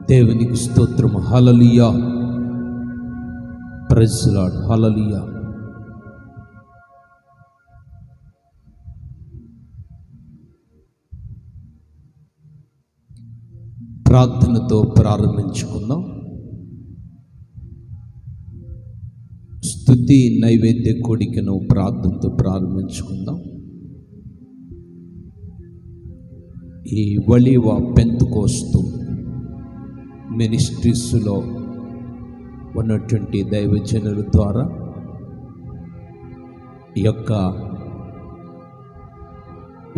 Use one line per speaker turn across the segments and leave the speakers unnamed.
దేవునికి స్తోత్రం. హల్లెలూయా, praise lord, హల్లెలూయా. ప్రార్థనతో ప్రారంభించుకుందాం. స్తుతి నైవేద్య కోడికను ప్రార్థనతో ప్రారంభించుకుందాం. ఈ ఒలీవ పెంతెకోస్తు మినిస్ట్రీస్లో ఉన్నటువంటి దైవజనుల ద్వారా ఈ యొక్క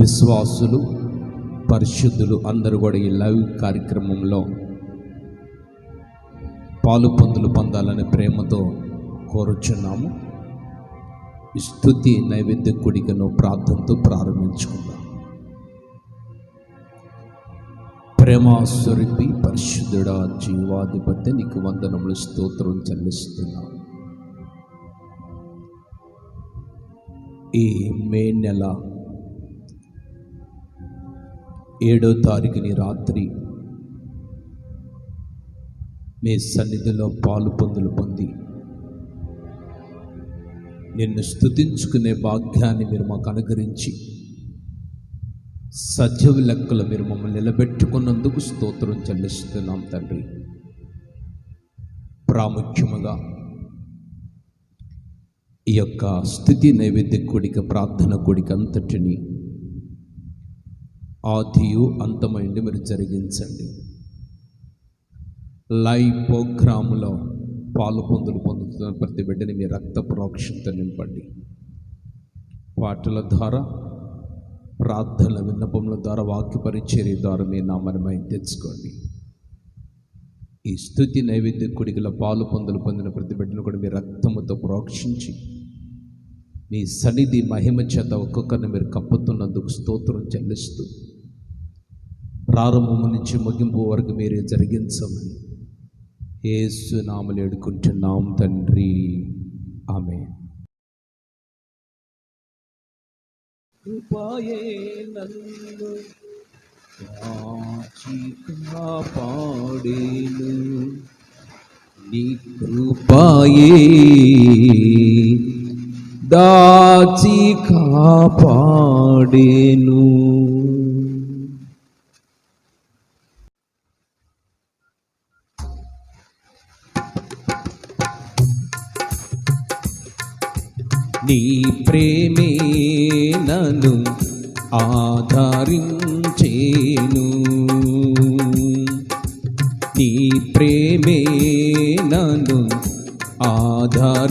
విశ్వాసులు, పరిశుద్ధులు అందరూ కూడా ఈ లైవ్ కార్యక్రమంలో పాలు పొందాలని ప్రేమతో కోరుచున్నాము. ఈ స్తుతి నైవేద్య కూడికను ప్రార్థనతో ప్రారంభించుకుందాం. ప్రేమాస్వరూపి పరిశుద్ధుడా, జీవాధిపతి, నీకు వందనములు, స్తోత్రం చెల్లిస్తున్నాం. ఈ మే నెల 7వ తారీఖుని రాత్రి మీ సన్నిధిలో పాలు పొంది నిన్ను స్తుతించుకునే భాగ్యాన్ని మీరు మాకు అనుగ్రహించి సజీవ లెక్కలు మీరు మమ్మల్ని నిలబెట్టుకున్నందుకు స్తోత్రం చెల్లిస్తున్నాం తండ్రి. ప్రాముఖ్యముగా ఈ యొక్క స్తుతి నైవేద్య కూడిక, ప్రార్థన కూడిక అంతటిని ఆదియు అంతమైంది మీరు జరిగించండి. లైవ్ ప్రోగ్రాములో పాలు పొందుతున్న ప్రతి బిడ్డని మీ రక్త ప్రోక్షంతో నింపండి. పాటల ద్వారా, ప్రార్థనల విన్నపముల ద్వారా, వాక్య పరిచర్య ద్వారా మీ నామమై తెచ్చుకోండి. ఈ స్తుతి నైవేద్య కూడికలో పాలు పొందిన ప్రతి బిడ్డను కూడా మీ రక్తముతో ప్రోక్షించి మీ సన్నిధి మహిమ చేత ఒక్కొక్కరిని మీరు కప్పుతున్నందుకు స్తోత్రం చెల్లిస్తూ ప్రారంభము నుంచి ముగింపు వరకు మీరే జరిగించమని యేసు నామములో వేడుకుంటున్నాం తండ్రి, ఆమేన్. కృపయే నన్ను కాచి కాపాడెను, నీ కృపయే దాచి కాపాడెను. నీ ప్రేమే నన్ను ఆదరించేను, నీ ప్రేమే నన్ను ఆదరించేను.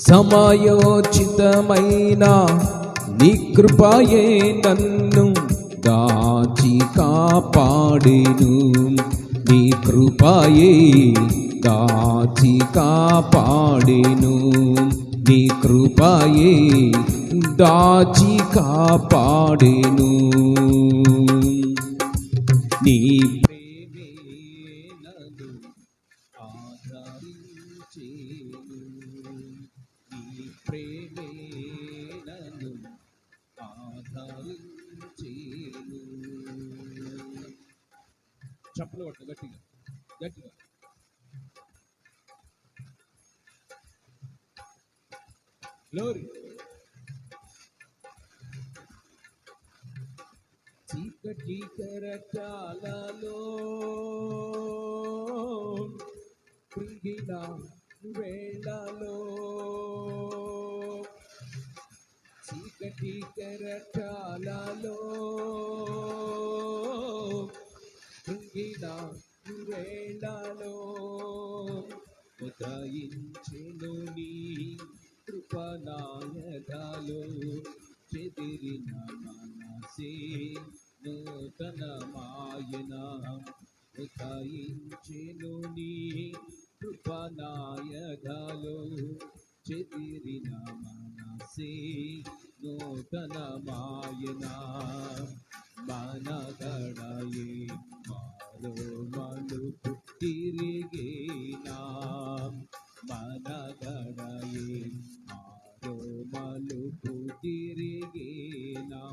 సమయోచితమైన నీ కృపయే నన్ను దాచి కాపాడెను, నీ కృపయే దాచి కాపాడెను, నీ కృపయే దాచి కాపాడెను. నీ ప్రేమే నన్ను ఆదరించేను, నీ ప్రేమే నన్ను ఆదరించేను. చప్పలు కొట్టు గట్టిగా గట్టిగా. గ్లోరీ. చీకటి కరటాలలో కృంగిన వేళలో, చీకటి కరటాలలో కృంగిన వేళలో ఉదయించెను నీ కృపనాయకాలో, చెదిరిన మనసే నూతనమాయన, ఉదయించెను నీ కృపనాయకాలో, చెదిరిన మనసే నూతనమాయన. మనగడయే మారో మలుపు తిరిగేనా, మనగడయే మారో మలుపు తిరిగేనా,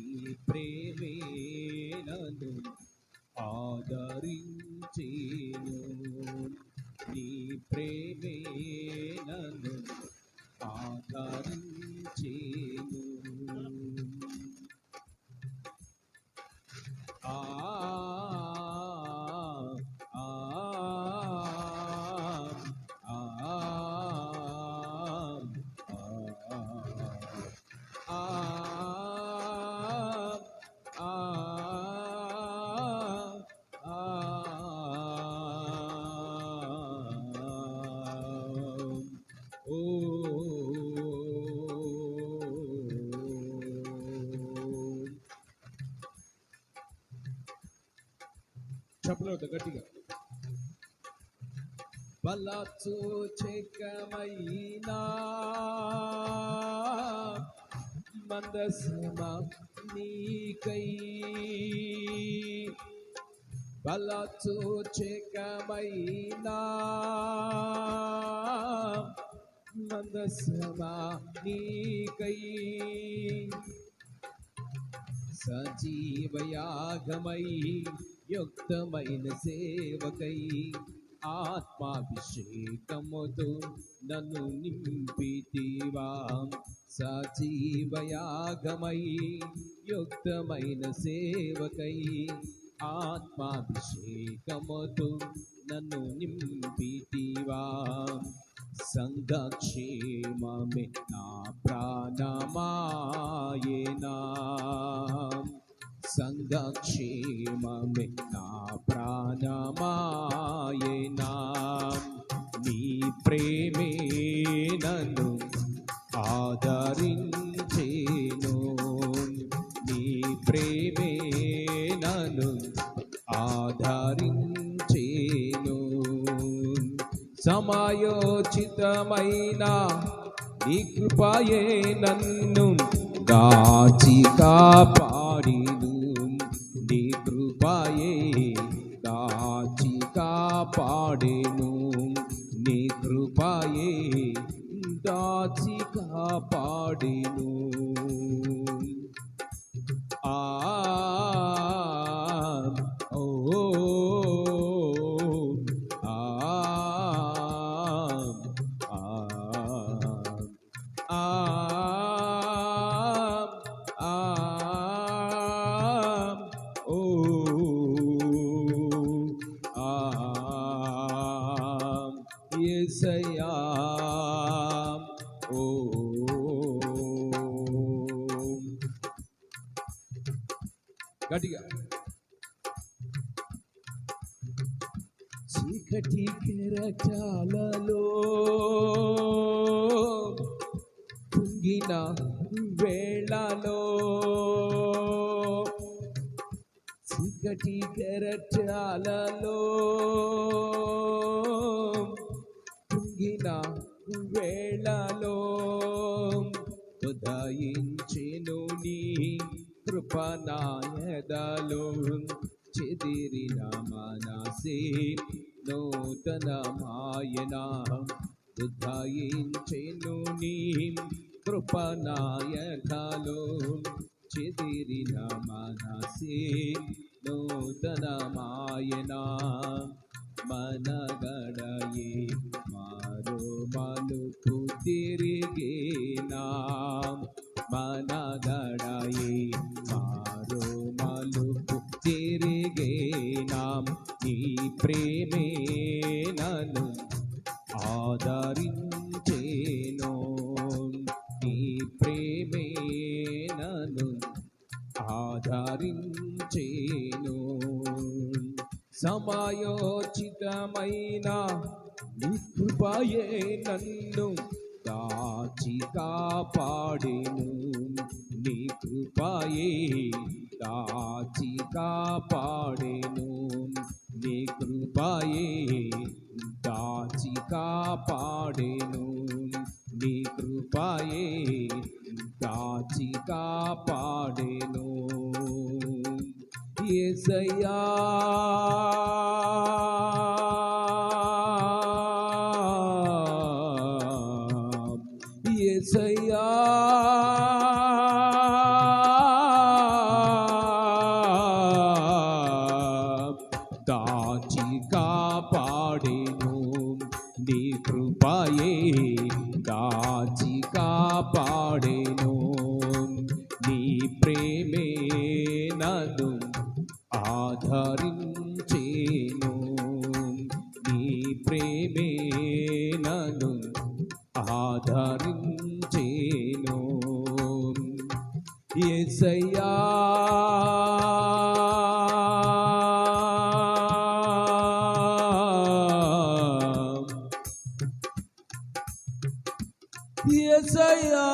ఈ ప్రేమే చెప్పలేదు గట్టిగా. బలసూచకమైనా మందసమా నీకై, బలసూచకమైనా మందసమా నీకై, సజీవయాగమై యుక్తమైన సేవకై ఆత్మాభిషేకముతో నన్ను నింపితివా. సజీవయాగమై యుక్తమైన సేవకై ఆత్మాభిషేకముతో నన్ను నింపితివా. సంఘక్షేమమే నా ప్రాణమాయేనా, సంఘక్షేమమే నా ప్రాణమాయేనా. నీ ప్రేమే నన్ను ఆదరించేను, నీ ప్రేమే నన్ను ఆదరించేను. సమయోచితమైన నీ కృపయే నన్ను దాచి కాపాడిను, నీ కృపయే దాచి కాపాడెను, నీ కృపయే దాచి కాపాడెను. యేసయ్యా ఓ గట్టిగా. చీకటి కెరటాలలో కుంగిన వేళలో, చీకటి కెరటాలలో కుంగిన వేళలో ఉదయించెను నీ కృపనాయదలో. చెదిరిన మనసే నూతనమాయనా, ఉదయించెను నీ కృపనాయదలో. చెదిరిన మనసే నూతనమాయనా. మనగడయే మారో మలుపు తిరిగేనా, మనగడయే మారో మలుపు తిరిగేనా. నీ ప్రేమే నన్ను ఆదరించేను, నీ ప్రేమే నన్ను ఆదరించేను. సమయోచితమైన నీ కృపయే నన్ను దాచి కాపాడెను, నీ కృపయే దాచి కాపాడెను, నీ కృపయే దాచి కాపాడెను, నీ కృపయే దాచి కాపాడెను. యేసయ్యా యేసయ్యా దాచి కాపాడెను, నీ కృపయే దాచి కాపాడెను, నీ ప్రేమే నన్ను ఆదరించేను, నీ ప్రేమే నన్ను ఆదరించేను. యేసయ్యా యేసయ్యా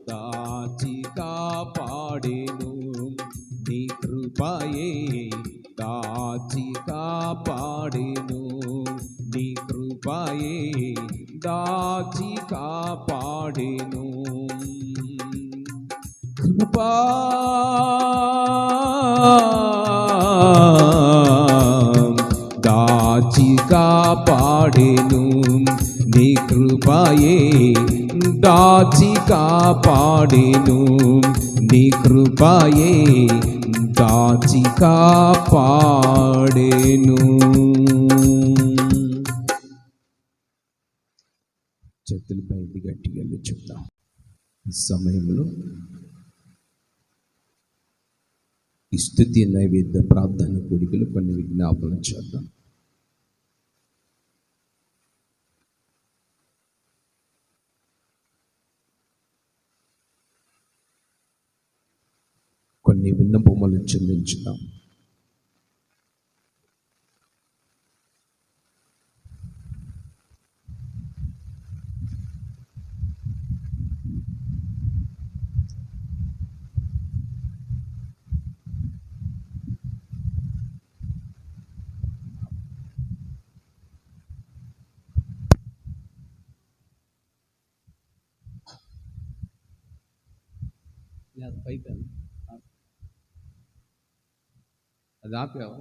దాచి కాపాడెను, దాచి కాపాడెను. కృపా దాచి కాపాడెను, నీ కృపయే దాచి కాపాడెను, నీ కృపయే దాచి కాపాడెను. చేతులపై గట్టిగా చెప్తాం. ఈ సమయంలో ఈ స్తుతి నైవేద్య ప్రార్థన కోరికలు కొన్ని విజ్ఞాపన చేద్దాం. కొన్ని విన్నపములు చెల్లించుదాం. అది ఆపావా?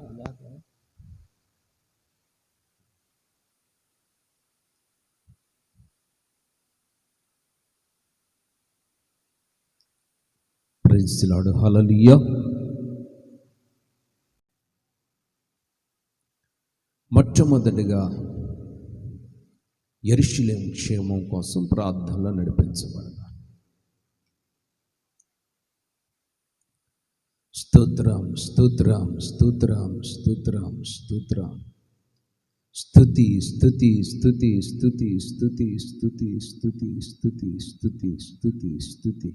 Praise the lord. హల్లెలూయా. మొట్టమొదటిగా యెరూషలేము క్షేమం కోసం ప్రార్థనలో నడిపించబడతారు. స్తోత్రం, స్తోత్రం, స్తోత్రం, స్తోత్రం, స్తోత్రం. స్తుతి, స్తుతి, స్తుతి, స్తుతి, స్తుతి, స్తుతి, స్తుతి, స్తుతి, స్తుతి, స్తుతి, స్తుతి.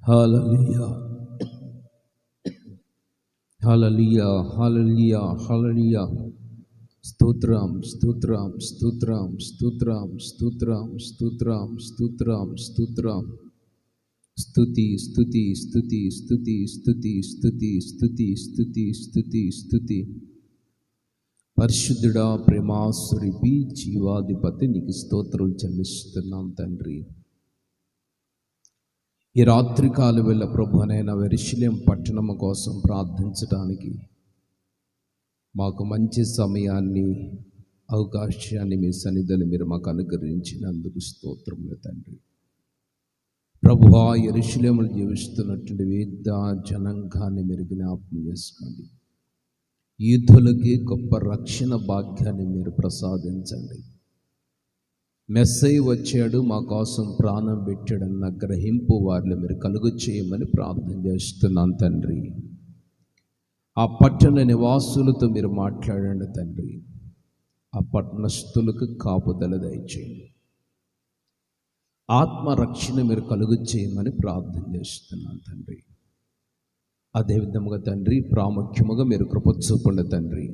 హల్లెలూయా, హల్లెలూయా, హల్లెలూయా, హల్లెలూయా. స్తోత్రం, స్తోత్రం, స్తోత్రం, స్తోత్రం, స్తోత్రం, స్తోత్రం, స్తోత్రం, స్తోత్రం. స్తుతి, స్తుతి, స్తుతి, స్తుతి, స్తుతి, స్తుతి, స్తుతి, స్తుతి, స్తుతి, స్తుతి. పరిశుద్ధుడా, ప్రేమాస్వరూపి, జీవాధిపతి, నీకు స్తోత్రం చెల్లిస్తున్నాం తండ్రి. ఈ రాత్రికాల వేళ ప్రభువైన యెరూషలేము పట్టణము కోసం ప్రార్థించడానికి మాకు మంచి సమయాన్ని, అవకాశాన్ని మీ సన్నిధిలో మీరు మాకు అనుగ్రహించినందుకు స్తోత్రములు తండ్రి. ప్రభువా, యెరూషలేములో జీవిస్తున్నటువంటి వేద జనాంగాన్ని మీరు జ్ఞాపకం చేసుకోండి. యూదులకి గొప్ప రక్షణ భాగ్యాన్ని మీరు ప్రసాదించండి. మెస్సయ్య వచ్చాడు, మా కోసం ప్రాణం పెట్టాడన్న గ్రహింపు వారిలో మీరు కలుగు చేయమని ప్రార్థన చేస్తున్నాను తండ్రి. ఆ పట్టణ నివాసులతో మీరు మాట్లాడండి తండ్రి. ఆ పట్టణస్థులకు కాపుదల దయచేయండి. ఆత్మరక్షణ మీరు కలుగు చేయమని ప్రార్థన చేస్తున్నాను తండ్రి. అదేవిధముగా తండ్రి, ప్రాముఖ్యముగా మీరు కృప చూపండి తండ్రి.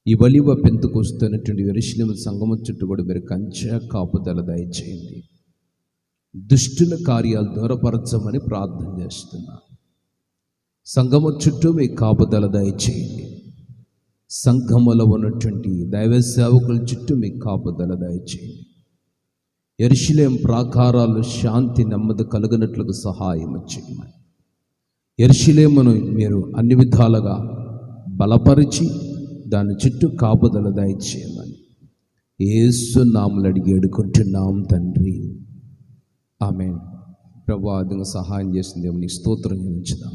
ఈ ఒలీవ పెంతెకొస్తున్నటువంటి యెరూషలేము సంగమం చుట్టూ కూడా మీరు కంచె కాపుదల దయచేయండి. దుష్టుల కార్యాలు దూరపరచమని ప్రార్థన చేస్తున్నా. సంగమం చుట్టూ మీ కాపుదల దయచేయండి. సంఘములో ఉన్నటువంటి దైవ సేవకుల చుట్టూ మీ కాపుదల దయచేయండి. యెరూషలేము ప్రాకారాలు శాంతి నెమ్మది కలుగునట్లుగా సహాయం చేయమని, యెరూషలేమును మీరు అన్ని విధాలుగా బలపరిచి దాని చుట్టూ కాపుదల దయచేయమని యేసు నామములో అడిగి వేడుకుంటున్నాం తండ్రి. ఆమేన్. ప్రభువా, అదిగా సహాయం చేసింది నీ స్తోత్రం చెల్లించుదాం.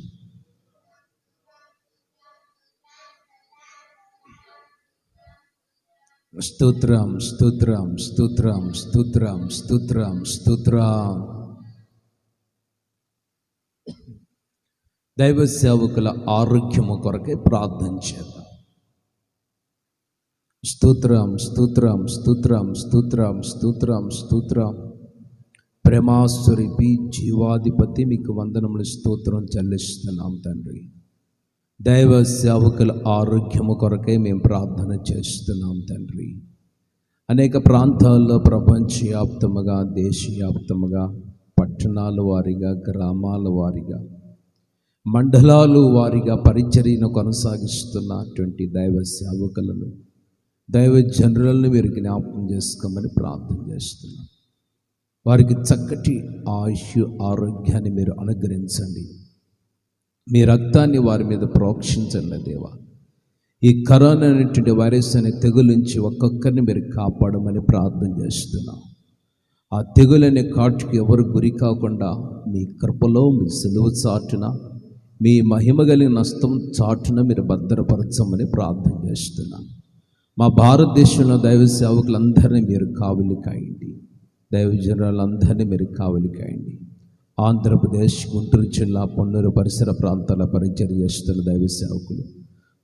స్తోత్రం, స్తోత్రం, స్తోత్రం, స్తోత్రం, స్తోత్రం, స్తోత్రం. దైవ సేవకుల ఆరోగ్యము కొరకే ప్రార్థన చేద్దాం. స్తోత్రం, స్తోత్రం, స్తోత్రం, స్తోత్రం, స్తోత్రం, స్తోత్రం. ప్రేమాస్వరూపి, జీవాధిపతి, మీకు వందనములు స్తోత్రం చెల్లిస్తున్నాం తండ్రి. దైవ సేవకుల ఆరోగ్యము కొరకై మేము ప్రార్థన చేస్తున్నాం తండ్రి. అనేక ప్రాంతాల్లో ప్రపంచవ్యాప్తముగా, దేశవ్యాప్తముగా, పట్టణాల వారిగా, గ్రామాల వారిగా, మండలాలు వారిగా పరిచర్యను కొనసాగిస్తున్నటువంటి దైవ సేవకులను దైవ జనరల్ని మీరు జ్ఞాపకం చేసుకోమని ప్రార్థన చేస్తున్నాం. వారికి చక్కటి ఆయుష్ ఆరోగ్యాన్ని మీరు అనుగ్రహించండి. మీ రక్తాన్ని వారి మీద ప్రోక్షించండి దేవా. ఈ కరోనా అనేటువంటి వైరస్ అనే తెగులు నుంచి ఒక్కొక్కరిని మీరు కాపాడమని ప్రార్థన చేస్తున్నాం. ఆ తెగులనే కాటుకి ఎవరు గురి కాకుండా మీ కృపలో, మీ సిలువ చాటున, మీ మహిమ కలిగిన నష్టం చాటున మీరు భద్రపరచమని ప్రార్థన చేస్తున్నాం. మా భారతదేశంలో దైవ సేవకులందరినీ మీరు కావలి కాయండి. దైవ జనాలందరినీ మీరు కావలి కాయండి. ఆంధ్రప్రదేశ్, గుంటూరు జిల్లా, పొన్నూరు పరిసర ప్రాంతాల పరిచర్య చేస్తున్న దైవ సేవకులు,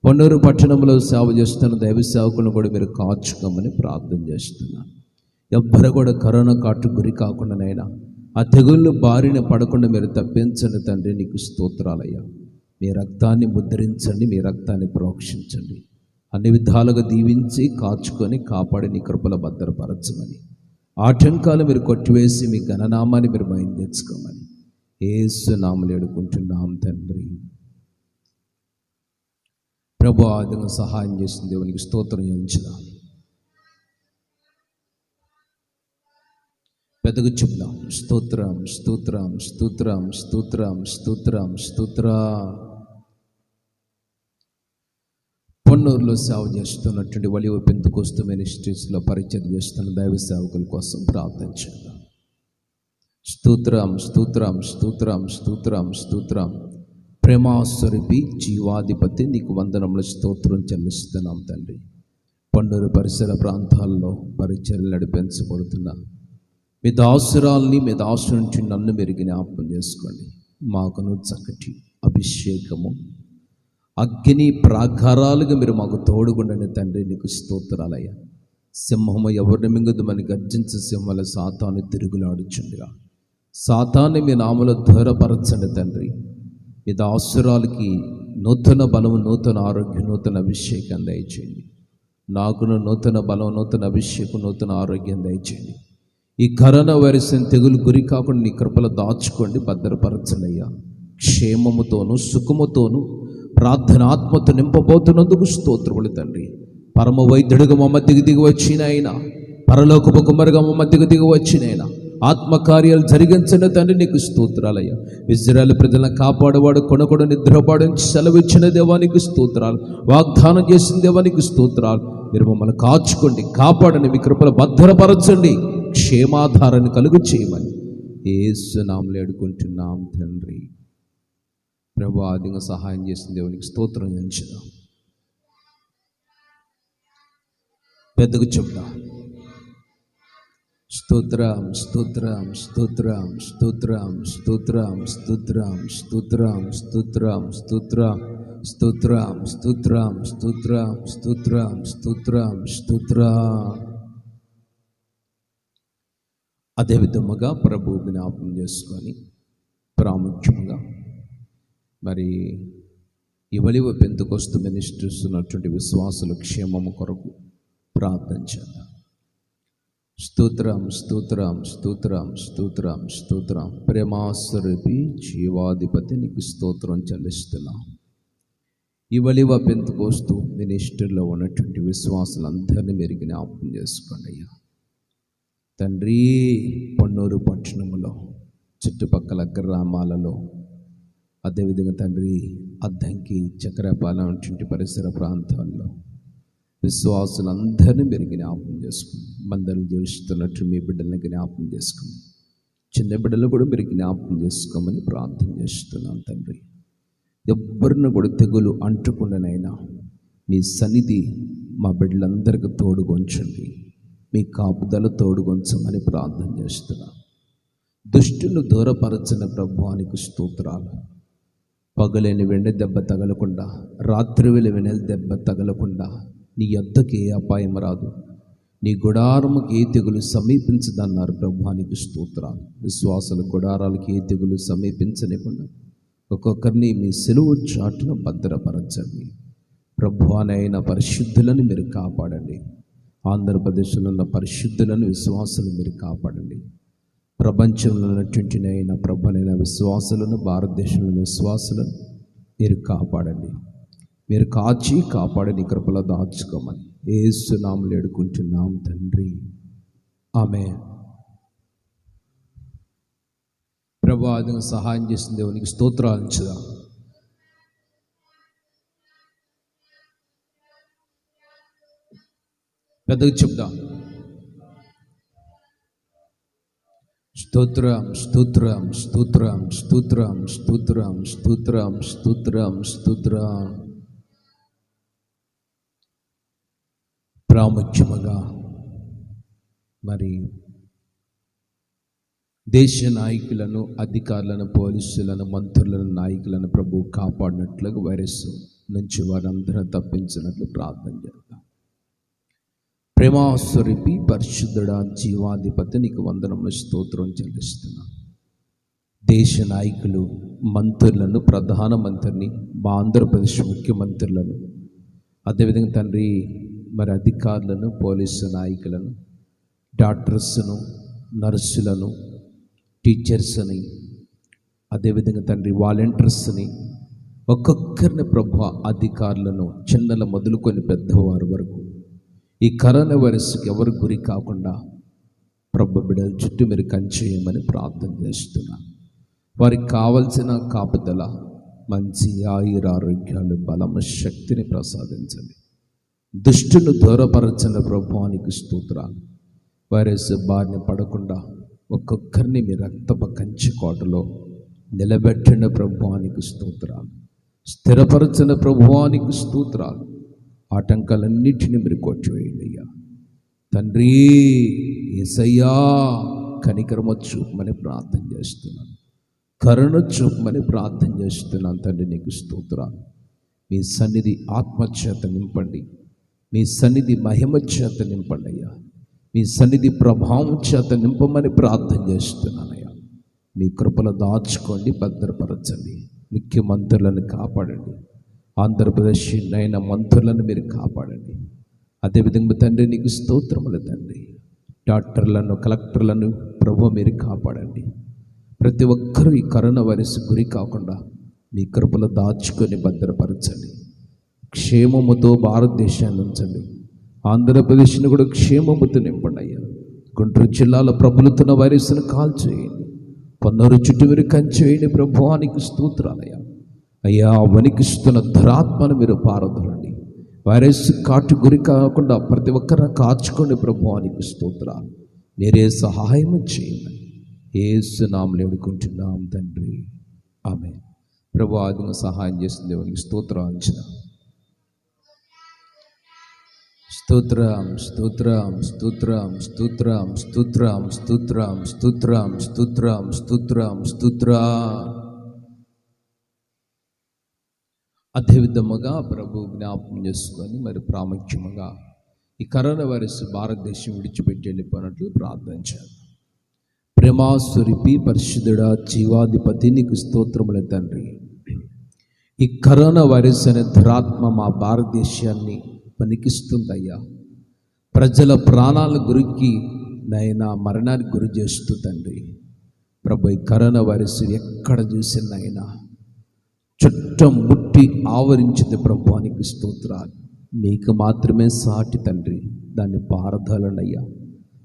పొన్నూరు పట్టణంలో సేవ చేస్తున్న దైవ సేవకులను కూడా మీరు కాచుకోమని ప్రార్థన చేస్తున్నాను. ఎవ్వరు కూడా కరోనా కాటు గురి కాకుండానైనా ఆ తెగుళ్ళు బారిన పడకుండా మీరు తప్పించండి తండ్రి. నీకు స్తోత్రాలయ్యా. మీ రక్తాన్ని ముద్రించండి, మీ రక్తాన్ని ప్రోక్షించండి. అన్ని విధాలుగా దీవించి కాచుకొని కాపాడి నీ కృపలో భద్రపరచమని, ఆటంకాలు మీరు కొట్టివేసి మీ ఘననామాన్ని మీరు భయం తెచ్చుకోమని యేసు నామములో వేడుకుంటున్నాం తండ్రి. ప్రభు ఆ విధంగా సహాయం చేసిన దేవునికి స్తోత్రం చెల్లించుదాం. పెద్దగా చెప్దాం. స్తోత్రం, స్తోత్రం, స్తోత్రం, స్తోత్రం, స్తోత్రం, స్తోత్రం. పొన్నూరులో సేవ చేస్తున్నటువంటి ఒలివ పెంతెకోస్తు మినిస్ట్రీస్లో పరిచయం చేస్తున్న దైవ సేవకుల కోసం ప్రార్థన చేద్దాం. స్తోత్రం, స్తోత్రం, స్తోత్రం, స్తోత్రం, స్తోత్రం. ప్రేమాస్వరూపి జీవాధిపతి నీకు వందనముల స్తోత్రం చెల్లిస్తున్నాం తండ్రి. పొన్నూరు పరిసర ప్రాంతాల్లో పరిచర్యలు నడిపించబడుతున్న మీ దాసురాల్ని, మీ దాసు నుంచి నన్ను మీరు జ్ఞాపకం చేసుకోండి. మాకును చక్కటి అభిషేకము, అగ్ని ప్రాకారాలుగా మీరు మాకు తోడుగుండండి తండ్రి. నీకు స్తోత్రాలయ్యా. సింహము ఎవరిని మింగుదమని గర్జించే సింహల సాతాను తిరుగులాడుచుండిగా సాతాన్ని మీ నామలో దూరపరచండి తండ్రి. మీ దాసురాలకి నూతన బలము, నూతన ఆరోగ్యం, నూతన అభిషేకం దయచేయండి. నాకును నూతన బలం, నూతన అభిషేకం, నూతన ఆరోగ్యం దయచేయండి. ఈ కరోనా వైరస్ తెగులు గురి కాకుండా నీ కృపలో దాచుకోండి, భద్రపరచండి అయ్యా. క్షేమముతోను సుఖముతోను ప్రార్థనాత్మతో నింపబోతున్నందుకు స్తోత్రములు తండ్రి. పరమ వైద్యుడిగా మా మధ్యకు దిగి వచ్చిన ఆయన, పరలోకపు కుమారుగా మా మధ్యకు దిగి వచ్చిన ఆయన, ఆత్మకార్యాలు జరిగించిన తండ్రి నీకు స్తోత్రాలయ్యా. ఇజ్రాయేల్ ప్రజలను కాపాడేవాడు, కొనకొడ నిద్రపాడు సెలవిచ్చిన దేవానికి స్తోత్రాలు, వాగ్దానం చేసిన దేవానికి స్తోత్రాలు. మీరు మమ్మల్ని కాచుకోండి, కాపాడండి, మీ కృపలో భద్రపరచండి, క్షేమాధారాన్ని కలుగు చేయమని యేసు నామములో వేడుకుంటున్నాం తండ్రి. ప్రభు ఆదిగా సహాయం చేసిన దేవునికి స్తోత్రం చెల్లించుదాం. పెద్దగా చెప్దాం. స్తోత్రం, స్తోత్రం, స్తోత్రం, స్తోత్రం, స్తోత్రం, స్తోత్రం, స్తోత్రం, స్తోత్రం, స్తోత్రం, స్తోత్రం, స్తోత్రం, స్తోత్రం, స్తోత్రం, స్తోత్రం, స్తోత్రం. అదే విధముగా ప్రభు జ్ఞాపకం చేసుకొని ప్రాముఖ్యంగా మరి ఈ ఒలివ పెంతెకోస్తు మినిస్ట్రీస్ ఉన్నటువంటి విశ్వాసుల క్షేమము కొరకు ప్రార్థన చేద్దాం. స్తోత్రం, స్తోత్రం, స్తోత్రం, స్తోత్రం, స్తోత్రం. ప్రేమాస్వరూపి జీవాధిపతి నీకు స్తోత్రం చెల్లిస్తున్నాం. ఈ ఒలివ పెంతెకోస్తు మినిస్ట్రీలో ఉన్నటువంటి విశ్వాసులందరినీ మీరు జ్ఞాపకం చేసుకోండి అయ్యా తండ్రి. పొన్నూరు పట్టణంలో, చుట్టుపక్కల గ్రామాలలో, అదేవిధంగా తండ్రి అద్దంకి, చక్రపాలెం వంటి పరిసర ప్రాంతాల్లో విశ్వాసులందరినీ మీరు జ్ఞాపకం చేసుకోండి. మందలు జీవిస్తున్నట్టు మీ బిడ్డల్ని జ్ఞాపకం చేసుకోండి. చిన్న బిడ్డలు కూడా మీరు జ్ఞాపకం చేసుకోమని ప్రార్థన చేస్తున్నాను తండ్రి. ఎవ్వరిని కూడా తెగులు అంటకుండానైనా మీ సన్నిధి మా బిడ్డలందరికీ తోడుగొంచండి, మీ కాపుదల తోడుగొంచమని ప్రార్థన చేస్తున్నాను. దుష్టును దూరపరచిన ప్రభువానికి స్తోత్రాలు. పగలేని వెండి దెబ్బ తగలకుండా, రాత్రి వేళ వెనెల దెబ్బ తగలకుండా నీ యొద్దకి ఏ అపాయం రాదు, నీ గుడారముకి ఏ తెగులు సమీపించదన్నారు ప్రభువానికి స్తోత్రాలు. విశ్వాసుల గుడారాలకి ఏ తెగులు సమీపించనివ్వకుండా ఒక్కొక్కరిని మీ సిలువ చాటున భద్రపరచండి. ప్రభువానైన పరిశుద్ధులను మీరు కాపాడండి. ఆంధ్రప్రదేశ్లో ఉన్న పరిశుద్ధులను, విశ్వాసులను మీరు కాపాడండి. ప్రపంచంలో ఉన్నటువంటి ప్రభునైన విశ్వాసులను, భారతదేశంలో విశ్వాసులను మీరు కాపాడండి. మీరు కాచి కాపాడని కృపలో దాచుకోమని యేసు నామములో వేడుకుంటున్నాం తండ్రి, ఆమేన్. ప్రభువా, అది సహాయం చేసిన దేవునికి స్తోత్రాలు ఇచ్చుదాం. పెద్దగా చెప్దాం. స్తోత్రం స్తోత్రం స్తోత్రం స్తోత్రం స్తోత్రం స్తోత్రం స్తోత్రం స్తోత్రం. ప్రాముఖ్యముగా మరి దేశ నాయకులను, అధికారులను, పోలీసులను, మంత్రులను, నాయకులను ప్రభు కాపాడినట్లుగా వైరస్ నుంచి వారందరూ తప్పించినట్లు ప్రార్థన చేద్దాం. ప్రేమాస్వరూపి పరిశుద్ధుడా, జీవాధిపతి, నీకు వందనములు, స్తోత్రం చెల్లిస్తున్నాం. దేశ నాయకులు, మంత్రులను, ప్రధానమంత్రిని, మా ఆంధ్రప్రదేశ్ ముఖ్యమంత్రులను, అదేవిధంగా తండ్రి మరి అధికారులను, పోలీసు నాయకులను, డాక్టర్స్ను, నర్సులను, టీచర్స్ని, అదేవిధంగా తండ్రి వాలంటీర్స్ని, ఒక్కొక్కరిని ప్రభు, అధికారులను చిన్నల మొదలుకొని పెద్దవారి వరకు ఈ కరోనా వైరస్కి ఎవరు గురి కాకుండా ప్రభు బిడ్డల చుట్టూ మీరు కంచేయమని ప్రార్థన చేస్తున్నాను. వారికి కావలసిన కాపుదల, మంచి ఆయురారోగ్యాలు, బలము, శక్తిని ప్రసాదించండి. దుష్టును దూరపరచని ప్రభువానికి స్తోత్రాలు. వైరస్ బారిన పడకుండా ఒక్కొక్కరిని మీ రక్తపు కంచి కోటలో నిలబెట్టిన ప్రభువానికి స్తోత్రాలు. స్థిరపరచిన ప్రభువానికి స్తోత్రాలు. ఆటంకాలన్నిటిని మీరు కొట్టివేయండి అయ్యా. తండ్రి యేసయ్యా, కనికరమ చూపమని ప్రార్థన చేస్తున్నాను. కరుణ చూపమని ప్రార్థన చేస్తున్నాను. తండ్రి నీకు స్తోత్రాలు. మీ సన్నిధి ఆత్మచేత నింపండి, మీ సన్నిధి మహిమ చేత నింపండి అయ్యా. మీ సన్నిధి ప్రభావం చేత నింపమని ప్రార్థన చేస్తున్నానయ్యా. మీ కృపలో దాచుకోండి, భద్రపరచండి. ముఖ్యమంత్రులను కాపాడండి. ఆంధ్రప్రదేశ్ నైనా మంత్రులను మీరు కాపాడండి. అదేవిధంగా తండ్రి నీకు స్తోత్రములు తండ్రి. డాక్టర్లను, కలెక్టర్లను ప్రభు మీరు కాపాడండి. ప్రతి ఒక్కరూ ఈ కరోనా వైరస్ గురి కాకుండా మీ కృపలో దాచుకొని భద్రపరచండి. క్షేమముతో భారతదేశాన్ని ఉంచండి. ఆంధ్రప్రదేశ్ని కూడా క్షేమముతో నింపండి అయ్యా. గుంటూరు జిల్లాలో ప్రబలుతున్న వైరస్ను కాల్చేయండి. పొన్నూరు చుట్టూ మీరు కంచేయండి. ప్రభువానికి స్తోత్రాలయ్యా. అయ్యా, వణికిస్తున్న ధరాత్మను మీరు పారదోలండి. వైరస్ కాటు గురి కాకుండా ప్రతి ఒక్కరిని కాచుకోండి. ప్రభువానికి స్తోత్రాలు. మీరే సహాయం చేయమని యేసు నామములో వేడుకుంటున్నాం తండ్రి, ఆమేన్. ప్రభు ఆదిగా సహాయం చేసిన దేవునికి స్తోత్రం. స్తోత్రం స్తోత్రం స్తోత్రం స్తోత్రం స్తోత్రం స్తోత్రం స్తోత్రం స్తోత్రం స్తోత్రం స్తోత్రం. అదేవిధముగా ప్రభు జ్ఞాపకం చేసుకొని మరి ప్రాముఖ్యముగా ఈ కరోనా వైరస్ భారతదేశం విడిచిపెట్టి వెళ్ళిపోయినట్లు ప్రార్థించాను. ప్రేమాస్వరూపి పరిశుద్ధుడా, జీవాధిపతి, నీకు స్తోత్రములు తండ్రి. ఈ కరోనా వైరస్ అనే దురాత్మ మా భారతదేశాన్ని పనికిస్తుందయ్యా. ప్రజల ప్రాణాల గురికి నైనా మరణానికి గురి చేస్తూ తండ్రి ప్రభు, ఈ కరోనా వైరస్ ఎక్కడ చూసినైనా చుట్టం ముట్టి ఆవరించింది. ప్రభువానికి స్తోత్రాలు. మీకు మాత్రమే సాటి తండ్రి. దాన్ని పారదాలనయ్యా.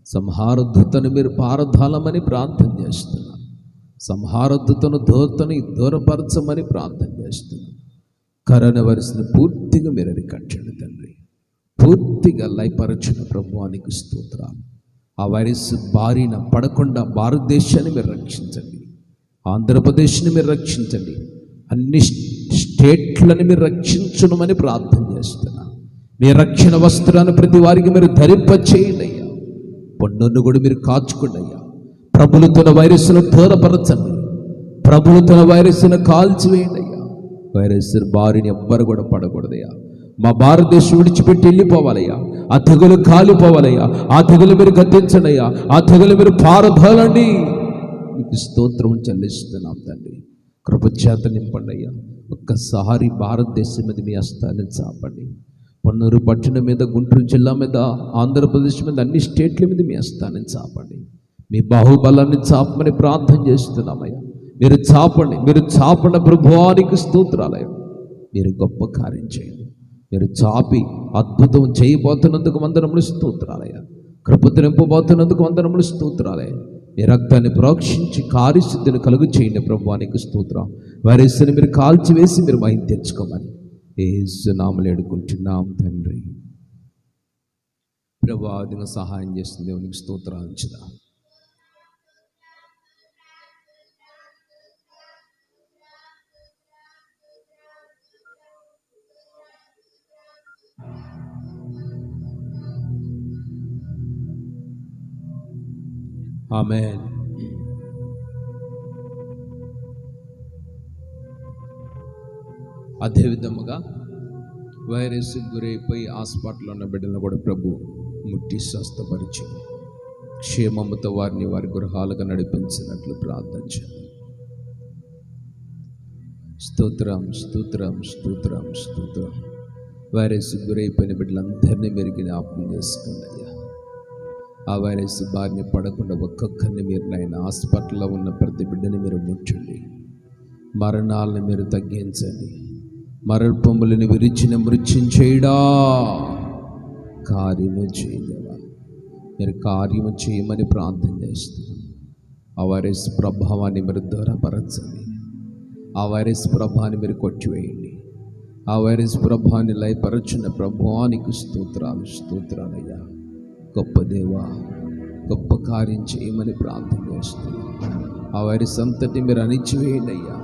సంహారదూతను మీరు పారదాలమని ప్రార్థన చేస్తున్నాను. సంహారదూతను దూరపరచమని ప్రార్థన చేస్తున్నాను. కరోనా వైరస్ని పూర్తిగా మీరు అరికట్టండి తండ్రి. పూర్తిగా లయపరచిన ప్రభువానికి స్తోత్రాలు. ఆ వైరస్ బారిన పడకుండా భారతదేశాన్ని మీరు రక్షించండి. ఆంధ్రప్రదేశ్ని మీరు రక్షించండి. అన్ని స్టేట్లను మీరు రక్షించడమని ప్రార్థన చేస్తున్నాను. మీ రక్షణ వస్త్రాన్ని ప్రతి వారికి మీరు ధరింపచేయండి అయ్యా. పన్నును కూడా మీరు కాచుకోండి అయ్యా. ప్రబలుతున్న వైరస్ను దూరపరచండి. ప్రబలుతున్న వైరస్ను కాల్చివేయండి అయ్యా. వైరస్ బారిని ఎవ్వరు కూడా పడకూడదయ్యా. మా భారతదేశం విడిచిపెట్టి వెళ్ళిపోవాలయ్యా. ఆ తెగులు కాలిపోవాలయ్యా. ఆ తెగులు మీరు గద్దించండి అయ్యా. ఆ తెగులు మీరు పారదోలండి. మీకు స్తోత్రం చెల్లిస్తున్నాం తండ్రి. కృపచేత నింపండి అయ్యా. ఒక్కసారి భారతదేశం మీద మీ హస్తాన్ని చాపండి. పొన్నూరు పట్టణం మీద, గుంటూరు జిల్లా మీద, ఆంధ్రప్రదేశ్ మీద, అన్ని స్టేట్ల మీద మీ హస్తాన్ని చాపండి. మీ బాహుబలాన్ని చాపమని ప్రార్థన చేస్తున్నామయ్యా. మీరు చాపండి, మీరు చాపండి. ప్రభువానికి స్తోత్రాలయ్యా. మీరు గొప్ప కార్యం చేయండి. మీరు చాపి అద్భుతం చేయబోతున్నందుకు వందనములు స్తోత్రాలయ్యా. కృప నింపబోతున్నందుకు వందనములు స్తోత్రాలయ్యా. మీ రక్తాన్ని ప్రోక్షించి కార్యసిద్ధిని కలుగు చేయండి ప్రభువానికి స్తోత్రం. వైరస్ని మీరు కాల్చివేసి మీరు మహిమ తెచ్చుకోమని యేసు నామములో వేడుకుంటున్నాం తండ్రి. ప్రభువా సహాయం చేస్తుంది దేవునికి స్తోత్రాలు ఇచ్చుదాం. ఆమేన్. అదేవిధముగా వైరస్ గురైపోయి హాస్పిటల్లో ఉన్న బిడ్డలను కూడా ప్రభు ముట్టి స్వస్థపరిచి క్షేమముతో వారిని వారి గృహాలకు నడిపించినట్లు ప్రార్థించాను. స్తోత్రం స్తోత్రం స్తోత్రం స్తోత్రం. వైరస్ గురైపోయిన బిడ్డలందరినీ మీరు జ్ఞాపకం చేసుకోండి అయ్యా. ఆ వైరస్ బారిన పడకుండా ఒక్కొక్కరిని మీరు నాయన హాస్పిటల్లో ఉన్న ప్రతి బిడ్డని మీరు ముట్టండి. మరణాలను మీరు తగ్గించండి. మరణములను విరిచిన మృత్యుంచేయడా కార్యము చేయలేవా మీరు కార్యము చేయమని ప్రార్థన చేస్తున్నాం. ఆ వైరస్ ప్రభావాన్ని మీరు దూరపరచండి. ఆ వైరస్ ప్రభావాన్ని మీరు కొట్టివేయండి. ఆ వైరస్ ప్రభావాన్ని లయపరచిన ప్రభువానికి స్తోత్రాలు స్తోత్రాలయ్యా. గొప్ప దేవా, గొప్ప కార్యం చేయమని ప్రార్థన చేస్తున్నాం. ఆ వైరస్ అంతటి మీరు అణిచివేయండి అయ్యా.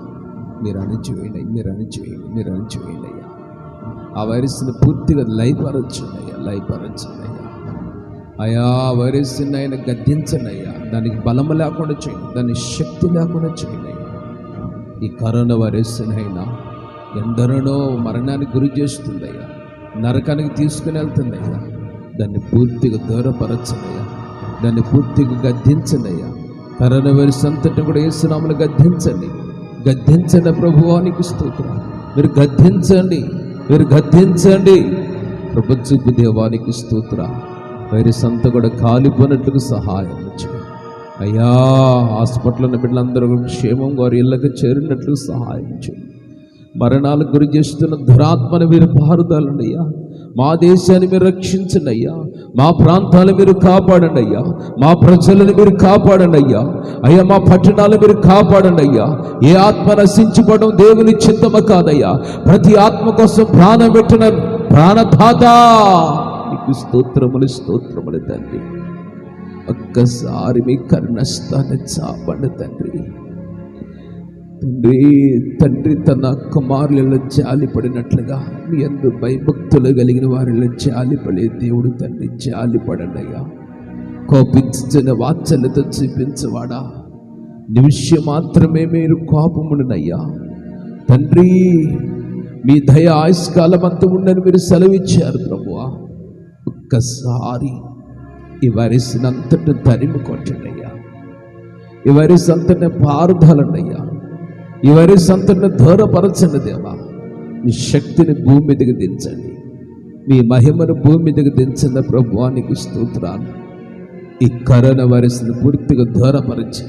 మీరు అణిచివేయండి, మీరు అణిచివేయండి, మీరు అణిచివేయండి అయ్యా. ఆ వైరస్ని పూర్తిగా లయపరచండి అయ్యా, లయపరచండి అయ్యా. అయ్యా ఆ వైరస్ని ఆయన గద్దించండి అయ్యా. దానికి బలము లేకుండా చేయండి, దాని శక్తి లేకుండా చేయండి అయ్యా. ఈ కరోనా వైరస్ని అయినా ఎందరినో మరణానికి గురి చేస్తుందయ్యా, నరకానికి తీసుకుని వెళ్తుందయ్యా. దాన్ని పూర్తిగా దూరపరచండి అయ్యా, దాన్ని పూర్తిగా గద్దించండి అయ్యా. కరోనా వైరస్ అంతటి కూడా యేసు నామములో గద్దించండి, గద్దించండి ప్రభువానికి స్తోత్రం. మీరు గద్దించండి, మీరు గద్దించండి. ప్రభుత్వ దేవానికి స్తోత్ర. వైరస్ అంతా కూడా కాలిపోయినట్లుగా సహాయం చేయండి అయ్యా. హాస్పిటల్లో ఉన్న బిడ్డలందరూ కూడా క్షేమం వారి ఇళ్ళకి చేరినట్లు సహాయం చేయండి. మరణాలకు గురి చేస్తున్న దురాత్మను మీరు పారుదలండి అయ్యా. మా దేశాన్ని మీరు రక్షించండి అయ్యా. మా ప్రాంతాలను మీరు కాపాడండి అయ్యా. మా ప్రజలను మీరు కాపాడండి అయ్యా. అయ్యా మా పట్టణాలను మీరు కాపాడండి అయ్యా. ఏ ఆత్మ నశించుకోవడం దేవుని చిత్తము కాదయ్యా. ప్రతి ఆత్మ కోసం ప్రాణం పెట్టిన ప్రాణదాత నీకు స్తోత్రములు స్తోత్రములు తండ్రి. ఒక్కసారి మీ కరుణస్తాన్ని చాపండి తండ్రి. తండ్రి తండ్రి తన కుమారులలో జాలిపడినట్లుగా మీ అందు భయభక్తులు కలిగిన వారిలో జాలిపడే దేవుడు తండ్రి, జాలిపడండి అయ్యా. కోపించిన వాత్సల్యత చూపించవాడా, నిమిషం మాత్రమే మీరు కోపమునయ్యా తండ్రి. మీ దయ ఆయుష్కాలం అంతా ఉండని మీరు సెలవిచ్చారు ప్రభువా. ఒక్కసారి ఈ వైరస్ అంతటి తరిమి కొట్టండి అయ్యా. ఈ వైరస్ అంతటిని పారుదలండి అయ్యా. ఈ వైరస్ అంతటిని దూరపరచండి దేవా. మీ శక్తిని భూమి మీదకి దించండి, మీ మహిమను భూమి మీదకి దించండి ప్రభువానికి స్తోత్రాలు. ఈ కరోనా వైరస్ని పూర్తిగా దూరపరిచి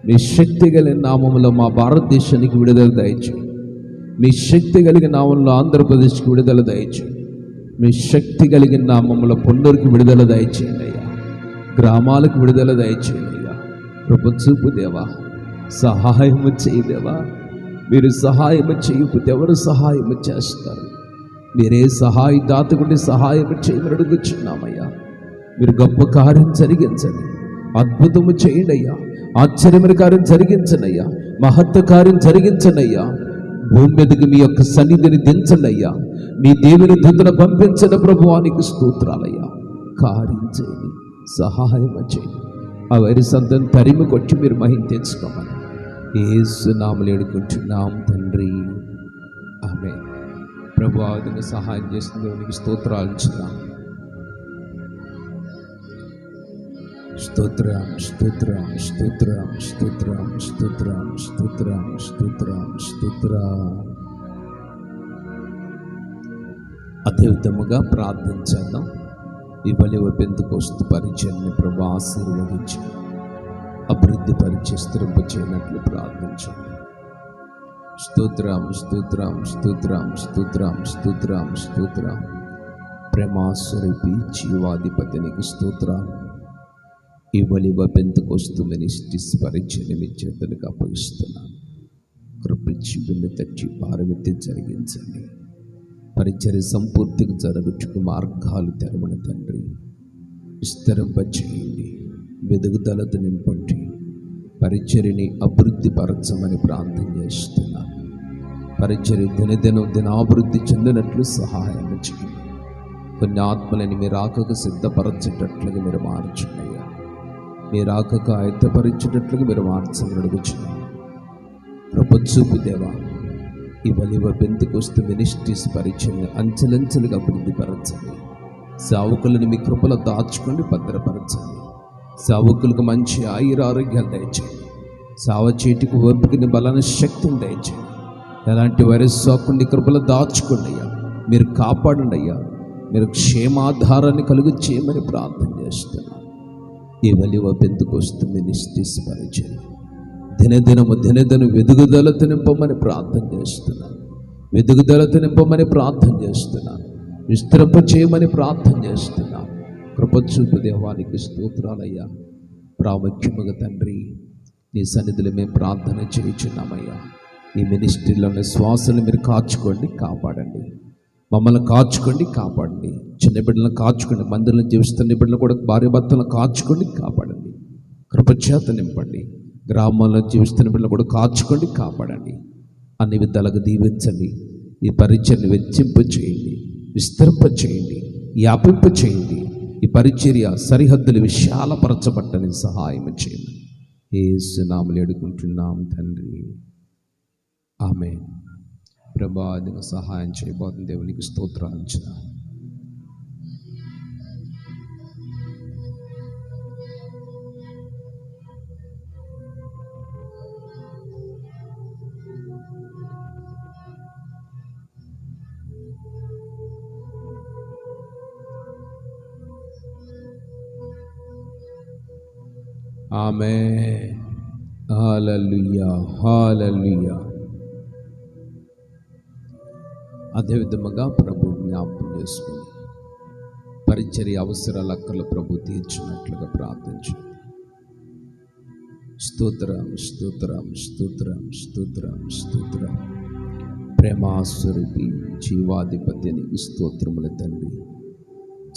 మీ శక్తి కలిగిన నామములో మా భారతదేశానికి విడుదల దయచేయండి. మీ శక్తి కలిగిన నామంలో ఆంధ్రప్రదేశ్కి విడుదల దయచేయండి. మీ శక్తి కలిగిన నామములో పొన్నూరుకి విడుదల దయచేయండి అయ్యా. గ్రామాలకు విడుదల దయచేయండి అయ్యా. కృప చూపు దేవా, సహాయము చేయదేవా. మీరు సహాయము చేయకపోతే ఎవరు సహాయము చేస్తారు? మీరే సహాయ దాతకుండి సహాయము చేయమని అడుగుచున్నామయ్యా. మీరు గొప్ప కార్యం జరిగించండి, అద్భుతము చేయండి అయ్యా. ఆశ్చర్యమైన కార్యం జరిగించండి అయ్యా. మహత్వ కార్యం జరిగించండి అయ్యా. భూమి మీదకి మీ యొక్క సన్నిధిని దించండి అయ్యా. మీ దేవుని దూతను పంపించండి ప్రభువానికి స్తోత్రాలయ్యా. కార్యం చేయండి, సహాయం చేయండి. ఆ వైరస్ అంతా తరిమి కొట్టి మీరు మహిమ తెచ్చుకోమని యేసు నామములో వేడుకుంటున్నాం తండ్రి, ఆమేన్. ప్రభువా సహాయం చేసిన దేవునికి స్తోత్రాలు ఇస్తున్నాం. స్తోత్రం స్తోత్రం స్తోత్రం స్తోత్రం స్తోత్రం స్తోత్రం స్తోత్రం స్తోత్రం. అదే విధముగా ప్రార్థించేద్దాం. ఈ బలివ పెంతెకోస్తు పరిచయాన్ని ప్రభు ఆశీర్వదించి అభివృద్ధి పరిచయ స్థిరింపచేయనట్లు ప్రార్థించండి. స్తోత్రం స్తోత్రం స్తోత్రం స్తోత్రం స్తోత్రం స్తోత్రం. ప్రేమాస్వరూపి జీవాధిపతినికి స్తోత్రాలు. ఈ బలివ పెంతెకొస్తు మినిస్ట్రీస్ పరిచర్య మీ చేతులకు అప్పగిస్తున్నాను. కృపించి బిల్లు తచ్చి పారవెత్తి జరిగించండి. పరిచర్య సంపూర్తిగా జరుగుటకు మార్గాలు తెరవని తండ్రి, విస్తరింపచేయండి. వెదుగుదలతో నింపండి. పరిచర్యని అభివృద్ధి పరచమని ప్రార్థన చేస్తున్నాను. పరిచర్య దినాభివృద్ధి చెందినట్లు సహాయం చేయండి. కొన్ని ఆత్మలని మీరు ఆకకు సిద్ధపరచేటట్లుగా మీరు మార్చుకున్నాయా. మీరు ఆకకు ఆయత్తపరిచేటట్లుగా మీరు మార్చమని అడుగుచున్నాను. కృపచూపు దేవా, ఈ బలివ పెంతెకొస్తు మినిస్ట్రీస్ పరిచర్య అంచెలంచెలుగా అభివృద్ధి పరచండి. సేవకులను మీ కృపలో దాచుకొని భద్రపరచండి. సేవకులకు మంచి ఆరోగ్యాలు దయచేయండి. సేవ చేటికి ఓపికని బలాన్ని శక్తిని దయచేయండి. ఎలాంటి వైరస్ సోకుండా కృపలో దాచుకోండి అయ్యా. మీరు కాపాడండి అయ్యా. మీరు క్షేమాధారాన్ని కలుగు చేయమని ప్రార్థన చేస్తున్నాను. ఈ బలివ పెంతెకొస్తు మినిస్ట్రీస్ పరిచర్య దినదినం వెదుగుదలతో నింపమని ప్రార్థన చేస్తున్నాను. వెదుగుదలతో నింపమని ప్రార్థన చేస్తున్నాను. విస్తరింప చేయమని ప్రార్థన చేస్తున్నాను. కృపచూపు దేవానికి స్తోత్రాలయ్యా. ప్రాముఖ్యముగా తండ్రి, నీ సన్నిధిలో మేము ప్రార్థన చేయుచున్నామయ్యా. ఈ మినిస్ట్రీలోని శ్వాసలు మీరు కాచుకోండి, కాపాడండి. మమ్మల్ని కాచుకోండి, కాపాడండి. చిన్న బిడ్డలను కాచుకోండి. మందిరంలో జీవిస్తున్న బిడ్డలు కూడా భార్య భర్తలను కాచుకోండి, కాపాడండి. కృపచేత నింపండి. గ్రామాల్లో జీవిస్తున్న బిడ్డలు కూడా కాచుకోండి, కాపాడండి. అన్ని విధాలుగా దీవించండి. ఈ పరిచర్ని వెచ్చింప చేయండి, విస్తరింప చేయండి, వ్యాపింప చేయండి. ఈ పరిచర్య సరిహద్దులు విశాలపరచబట్టని సహాయం చేయండి. యేసు నామములో వేడుకుంటున్నాం తండ్రి, ఆమేన్. ప్రభాదిన సహాయం చేయబోతున్న దేవునికి స్తోత్రాలు. ఆమేన్. హల్లెలూయా, హల్లెలూయా. అదేవిధముగా ప్రభు జ్ఞాపకం చేసుకుని పరిచర్య అవసరాల అక్కర్లు ప్రభు తీర్చినట్లుగా ప్రార్థించండి. స్తోత్రం స్తోత్రం స్తోత్రం స్తోత్రం స్తోత్రం. ప్రేమాస్వరూపి జీవాధిపత్యానికి స్తోత్రముల తండ్రి.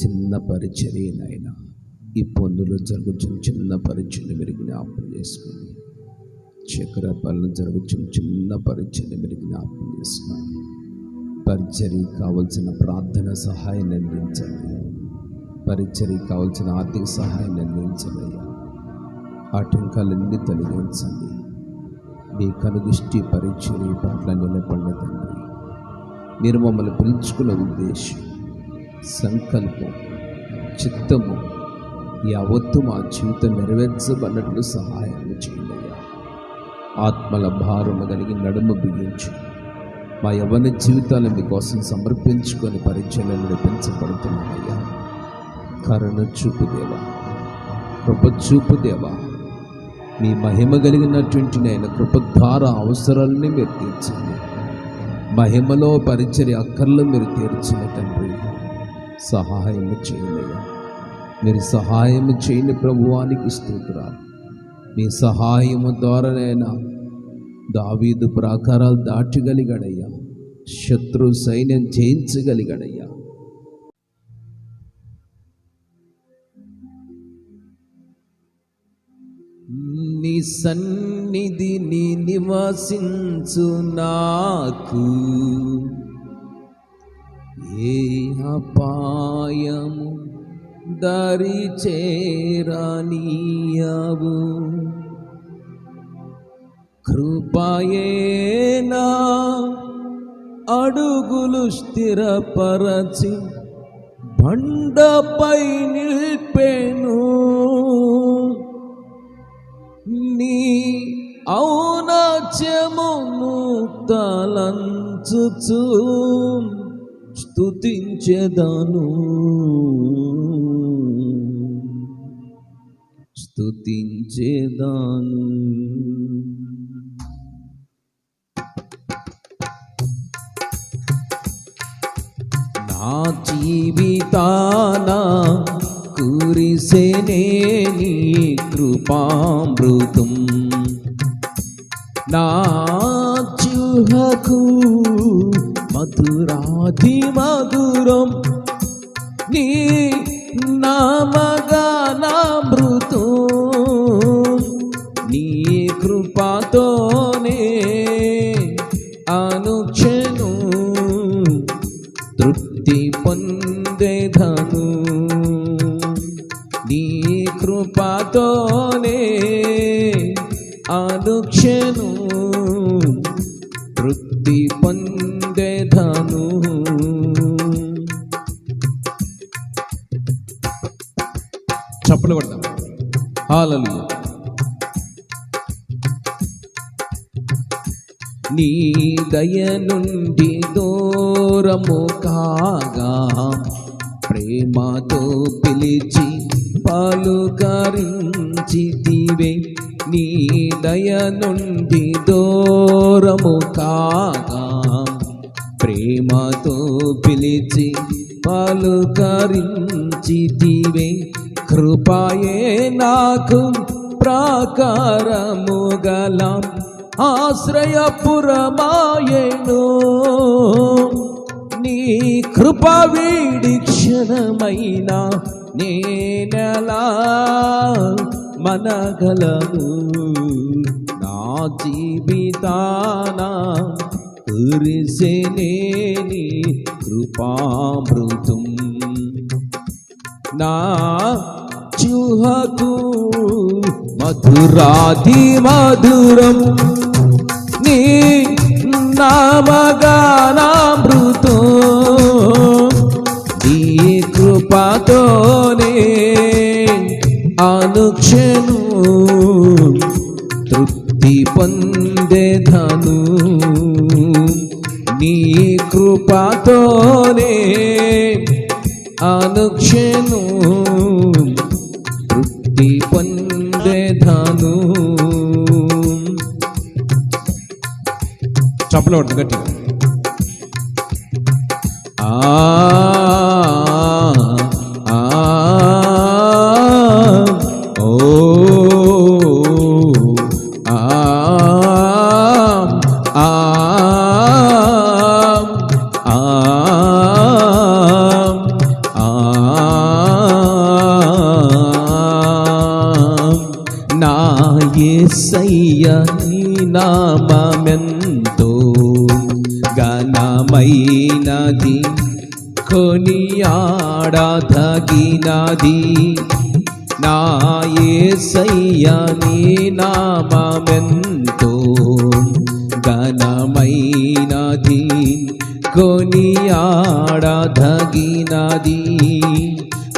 చిన్న పరిచర్యనైనా ఈ పొందులో జరుగుతున్న చిన్న పరిచర్ని మీరు జ్ఞాపకం చేసుకోండి. చక్రపాలన జరుగుతున్న చిన్న పరిచర్ని మీరు జ్ఞాపకం చేసుకోండి. పరిచర్యకి కావలసిన ప్రార్థన సహాయాన్ని అందించండి. పరిచర్యకి కావలసిన ఆర్థిక సహాయాన్ని అందించండి అయ్యా. ఆటంకాలన్నీ తొలగించండి. మీ కనుదృష్టి పరిచర్య పట్ల నిలబడిన తండ్రి, మీరు మమ్మల్ని పిలుచుకున్న ఉద్దేశం, సంకల్పం, చిత్తము యావత్తు మా జీవితం నెరవేర్చబడినట్లు సహాయం చేయండి అయ్యా. ఆత్మల భారము కలిగి నడుము బిగించి మా యవ్వన జీవితాలను మీకోసం సమర్పించుకొని పరిచర్యలను నడిపించబడుతున్నామయ్యా. కరుణ చూపు దేవా, కృప చూపు దేవా. మీ మహిమ కలిగినటువంటి నేను కృప ద్వారా అవసరాలని మీరు తీర్చండి. మహిమలో పరిచర్య అక్కర్లు మీరు తీర్చిన తండ్రి, సహాయం చేయనయ్యా. మీరు సహాయం చేయని ప్రభువానికి స్తోత్రాలు. మీ సహాయము ద్వారానైనా దావీదు ప్రాకారాలు దాటగలిగాడయ్యా. శత్రు సైన్యం జయించగలిగాడయ్యా. నీ సన్నిధిని నివసించు నాకు ఏ అపాయము దరి చేరనీయవు. కృపయేనా అడుగులు స్థిరపరచి బండపై నిల్పెను. నీ ఔన్నత్యమును తలంచుచు స్తుతించెదను, స్తుతించెదను. నా జీవితాన కురిసెనే నీ కృపామృతం, నా జిహ్వకు మధురాధి మధురం నీ నామగానామృతం, నీ కృపతోనే అనుక్షణం తృప్తి పొందేదను, నీ కృపతోనే అనుక్షణం తృప్తి పొందేదను. చప్పలు కొడతాం. హల్లెలూయా. నీ దయ నుండి దూరము కాగా ప్రేమతో పిలిచి పలుకరించితివే, నీ దయ నుండి దూరము కాగా ప్రేమతో పిలిచి పలుకరించితివే, కృపయే నాకు ప్రాకారము గల ఆశ్రయపురమాయెను, నీ కృప వీడి క్షణమైన నేనెలా మనగలను, నా జీవితాన కురిసెనే నీ కృపామృతం, నా జిహ్వకు మధురాధి మధురం నీ నామగానామృతం, నీ కృపతోనే అనుక్షణం తృప్తి పొందేదను, నీ కృపతోనే అనుక్షణం తృప్తి పొందేదను. చప్పలు కొట్టు గట్టిగా. నా యేసయ్య నీ నామమెంతో ఘనమైనది, కొనియాడదగినది, నా యేసయ్య నీ నామమెంతో ఘనమైనది, కొనియాడదగినది,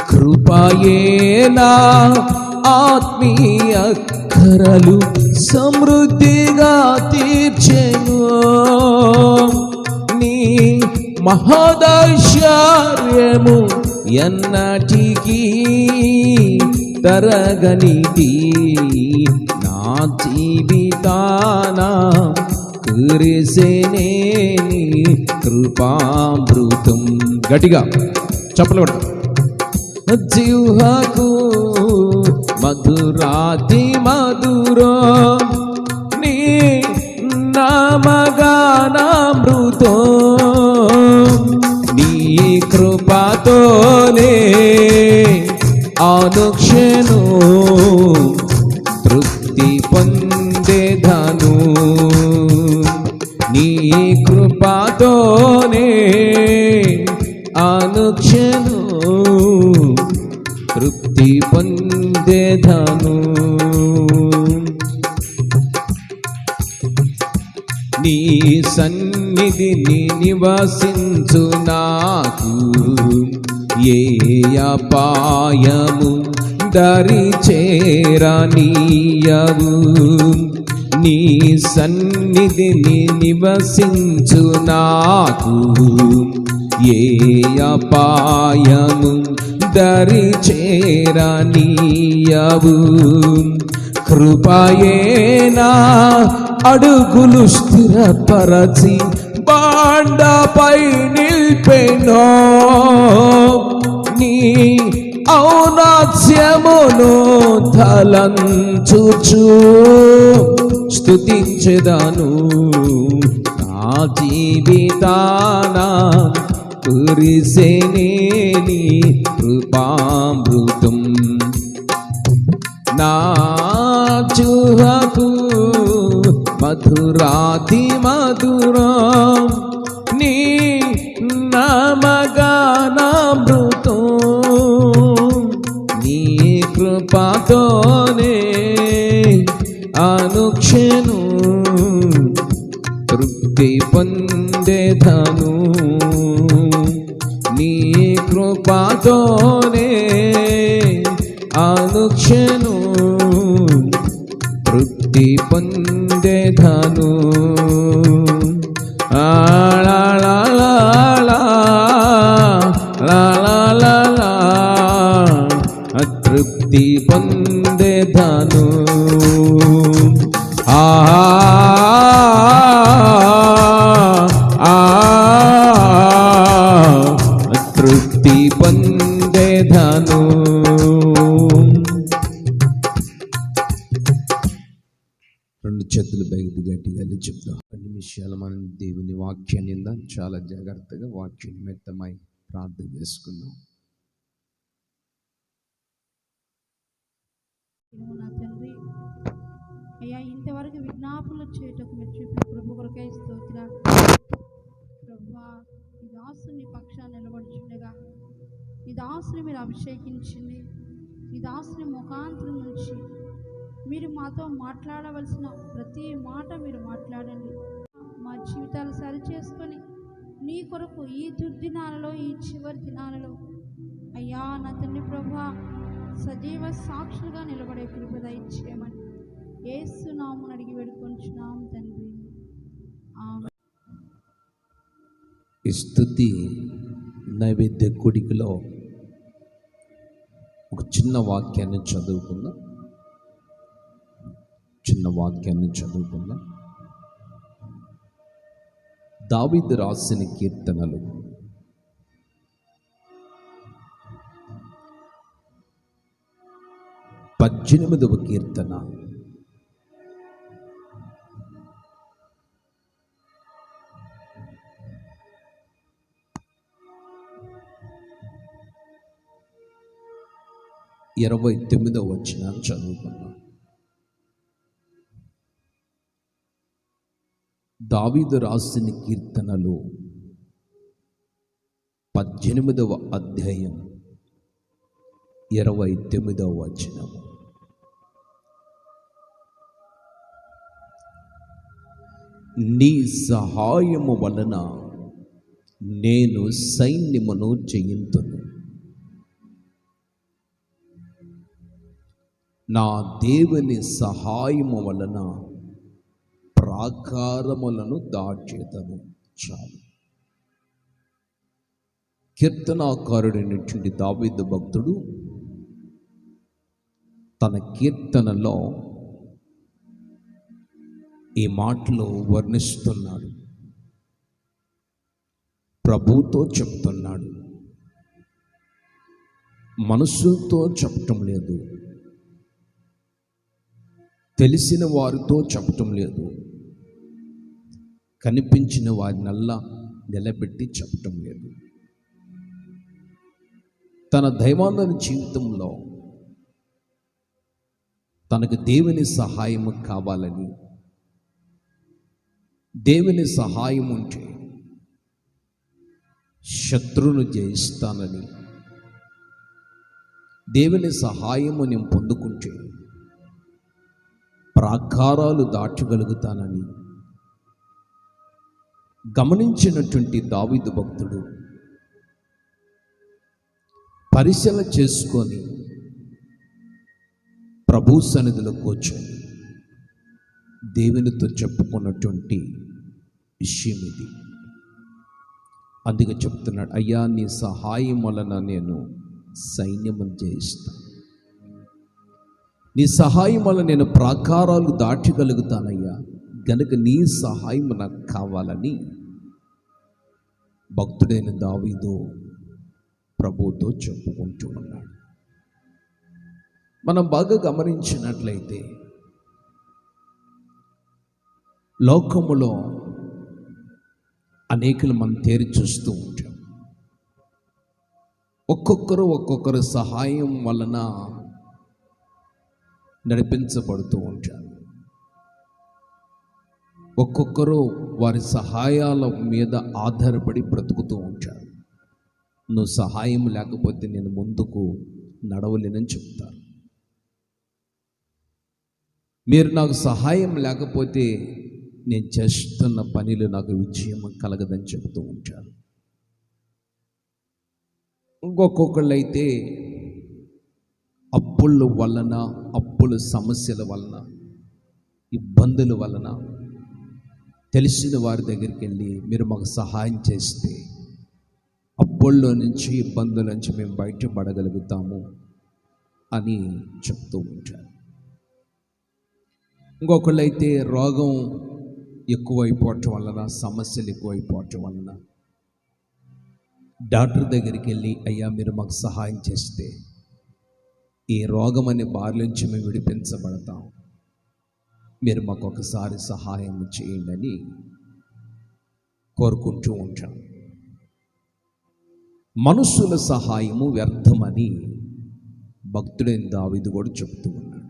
కృపయే నా ఆత్మీయ కరలు సమృద్ధిగా తీర్చెను, నీ మహోదైశ్వర్యము ఎన్నటికీ తరగనిది, నా జీవితాన కురిసెనే నీ కృపామృతం. గట్టిగా చప్పలు కొట్టు. జిహ్వకు మధురాధి మధురం నీ నామగానామృతం, నీ కృపతోనే అనుక్షణం తృప్తి పొందేదను, నీ కృపతోనే అనుక్షణం తృప్తి పొందేదను. నీ సన్నిధిని నివసించు నాకు ఏ అపాయము దరి చేరనీయవు, నీ సన్నిధిని నివసించు నాకు ఏ అపాయము దరి చేరనీయవు, కృపయే నా అడుగులు స్థిరపరచి బాండపై నిల్పెనో నీ ఔన్నత్యమును తలంచుచు స్తుతించెదను. నా జీవితాన కురిసెనే నీ కృపామృతం, నా చుహకు మధురాతి మధురం నీ నామగానామృతం. నీ కృపతోనే అనుక్షణు తృప్తి పొందేదను. నీ కృపతోనే అనుక్షణు తృప్తి పొందేదను. తృప్తి పొందేదను. తృప్తి పొందేదను. రెండు చేతులు పైకి గట్టిగా చెప్తాం. అన్ని విషయాలు మనం దేవుని వాక్యాన్ని చాలా జాగ్రత్తగా వాక్యం నిమిత్తమై ప్రార్థన చేసుకుందాం.
నా తండ్రి అయ్యా, ఇంతవరకు విజ్ఞాపనలు చేయటకు మీరు చూపిన ప్రభు కొరకై స్తోత్రాలు ప్రభువా. ఈ దాసుని పక్షాన్ని నిలబడుచుండగా ఈ దాసుని మీరు అభిషేకించండి. ఈ దాసుని ముఖాంతరం నుంచి మీరు మాతో మాట్లాడవలసిన ప్రతి మాట మీరు మాట్లాడండి. మా జీవితాలు సరిచేసుకొని నీ కొరకు ఈ దుర్దినాలలో, ఈ చివరి దినాలలో అయ్యా నా తండ్రి ప్రభువా సజీవ సాక్షులుగా నిలబడే కృప దయచేయమని యేసు నామమున అడిగి వేడుకొంచున్నాం తండ్రి, ఆమేన్.
ఈ స్తుతి నైవేద్య కూడికలో ఒక చిన్న వాక్యాన్ని చదువుకుందాం. దావీదు రాసిన కీర్తనలు 18వ కీర్తన. ఇరవై 29వ వచనాన్ని చదువుకున్నాం. దావీదు రాసిన కీర్తనలు 18వ అధ్యాయం 29వ వచనం. నీ సహాయము వలన నేను సైన్యమును జయింతును, నా దేవుని సహాయము వలన ప్రాకారములను దాచేదను. చాలు. కీర్తనాకారుడైనటువంటి దావీదు భక్తుడు తన కీర్తనలో ఈ మాటలు వర్ణిస్తున్నాడు. ప్రభువుతో చెప్తున్నాడు, మనస్సుతో చెప్పటం లేదు, తెలిసిన వారితో చెప్పటం లేదు, కనిపించిన వారినల్లా నిలబెట్టి చెప్పటం లేదు. తన దైవాంగ జీవితంలో తనకు దేవుని సహాయము కావాలని, దేవుని సహాయం ఉంటే శత్రువును జయిస్తానని, దేవుని సహాయము నేను పొందుకుంటే ప్రాకారాలు దాటగలుగుతానని గమనించినటువంటి దావీదు భక్తుడు పరిశీలన చేసుకొని ప్రభు సన్నిధిలో కూర్చొని దేవునితో చెప్పుకున్నటువంటి విషయం ఇది. అందుకే చెప్తున్నాడు, అయ్యా నీ సహాయం వలన నేను సైన్యమును జయిస్తాను, నీ సహాయం వల్ల నేను ప్రాకారాలు దాటగలుగుతానయ్యా, గనుక నీ సహాయం నాకు కావాలని భక్తుడైన దావీదు ప్రభువుతో చెప్పుకుంటూ ఉన్నాడు. మనం బాగా గమనించినట్లయితే లోకములో అనేకులు మనం తేరి చూస్తూ ఉంటాం. ఒక్కొక్కరు సహాయం వలన నడిపించబడుతూ ఉంటారు. ఒక్కొక్కరు వారి సహాయాల మీద ఆధారపడి బ్రతుకుతూ ఉంటారు. నువ్వు సహాయం లేకపోతే నేను ముందుకు నడవలేనని చెప్తారు. మీరు నాకు సహాయం లేకపోతే నేను చేస్తున్న పనిలో నాకు విజయం కలగదని చెబుతూ ఉంటారు. ఇంకొకళ్ళు అయితే అప్పుల వలన, అప్పుల సమస్యల వలన, ఇబ్బందుల వలన తెలిసిన వారి దగ్గరికి వెళ్ళి మీరు మాకు సహాయం చేస్తే అప్పుల్లో నుంచి, ఇబ్బందుల నుంచి మేము బయటపడగలుగుతాము అని చెప్తూ ఉంటారు. ఇంకొకళ్ళు అయితే రోగం ఎక్కువైపోవటం వలన, సమస్యలు ఎక్కువైపోవటం వలన డాక్టర్ దగ్గరికి వెళ్ళి అయ్యా మీరు మాకు సహాయం చేస్తే ఈ రోగం అనే బారి నుంచి మేము విడిపించబడతాం, మీరు మాకు ఒకసారి సహాయం చేయండి అని కోరుకుంటూ ఉంటాం. మనుషుల సహాయము వ్యర్థమని భక్తుడైన దావీదు కూడా చెప్తూ ఉన్నాడు.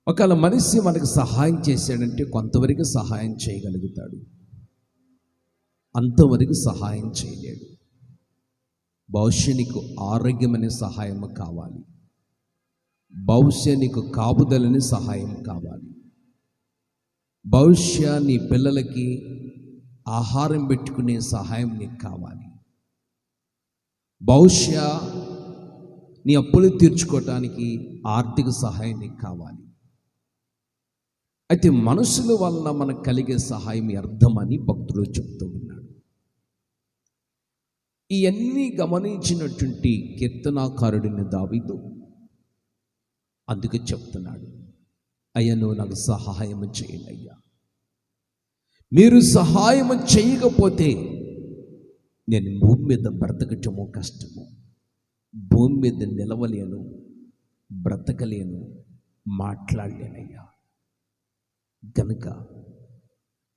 ఒకవేళ మనిషి మనకు సహాయం చేశాడంటే కొంతవరకు సహాయం చేయగలుగుతాడు, అంతవరకు సహాయం చేయలేడు. బహుశా నీకు ఆరోగ్యం అనే సహాయం కావాలి, బహుశా నీకు కాపుదలని సహాయం కావాలి, బహుశా నీ పిల్లలకి ఆహారం పెట్టుకునే సహాయం నీకు కావాలి, బహుశా నీ అప్పులు తీర్చుకోవటానికి ఆర్థిక సహాయం నీకు కావాలి. అయితే మనుషుల వలన మనకు కలిగే సహాయం వ్యర్థమని భక్తుడు చెప్తూ ఉన్నాడు. ఇవన్నీ గమనించినటువంటి కీర్తనాకారుడిని దావీదు అందుకే చెప్తున్నాడు, అయ్యా నువ్వు నాకు సహాయం చేయండి అయ్యా. మీరు సహాయం చేయకపోతే నేను భూమి మీద బ్రతకటము కష్టము, భూమి మీద నిలవలేను, బ్రతకలేను, మాట్లాడలేనయ్యా. కనుక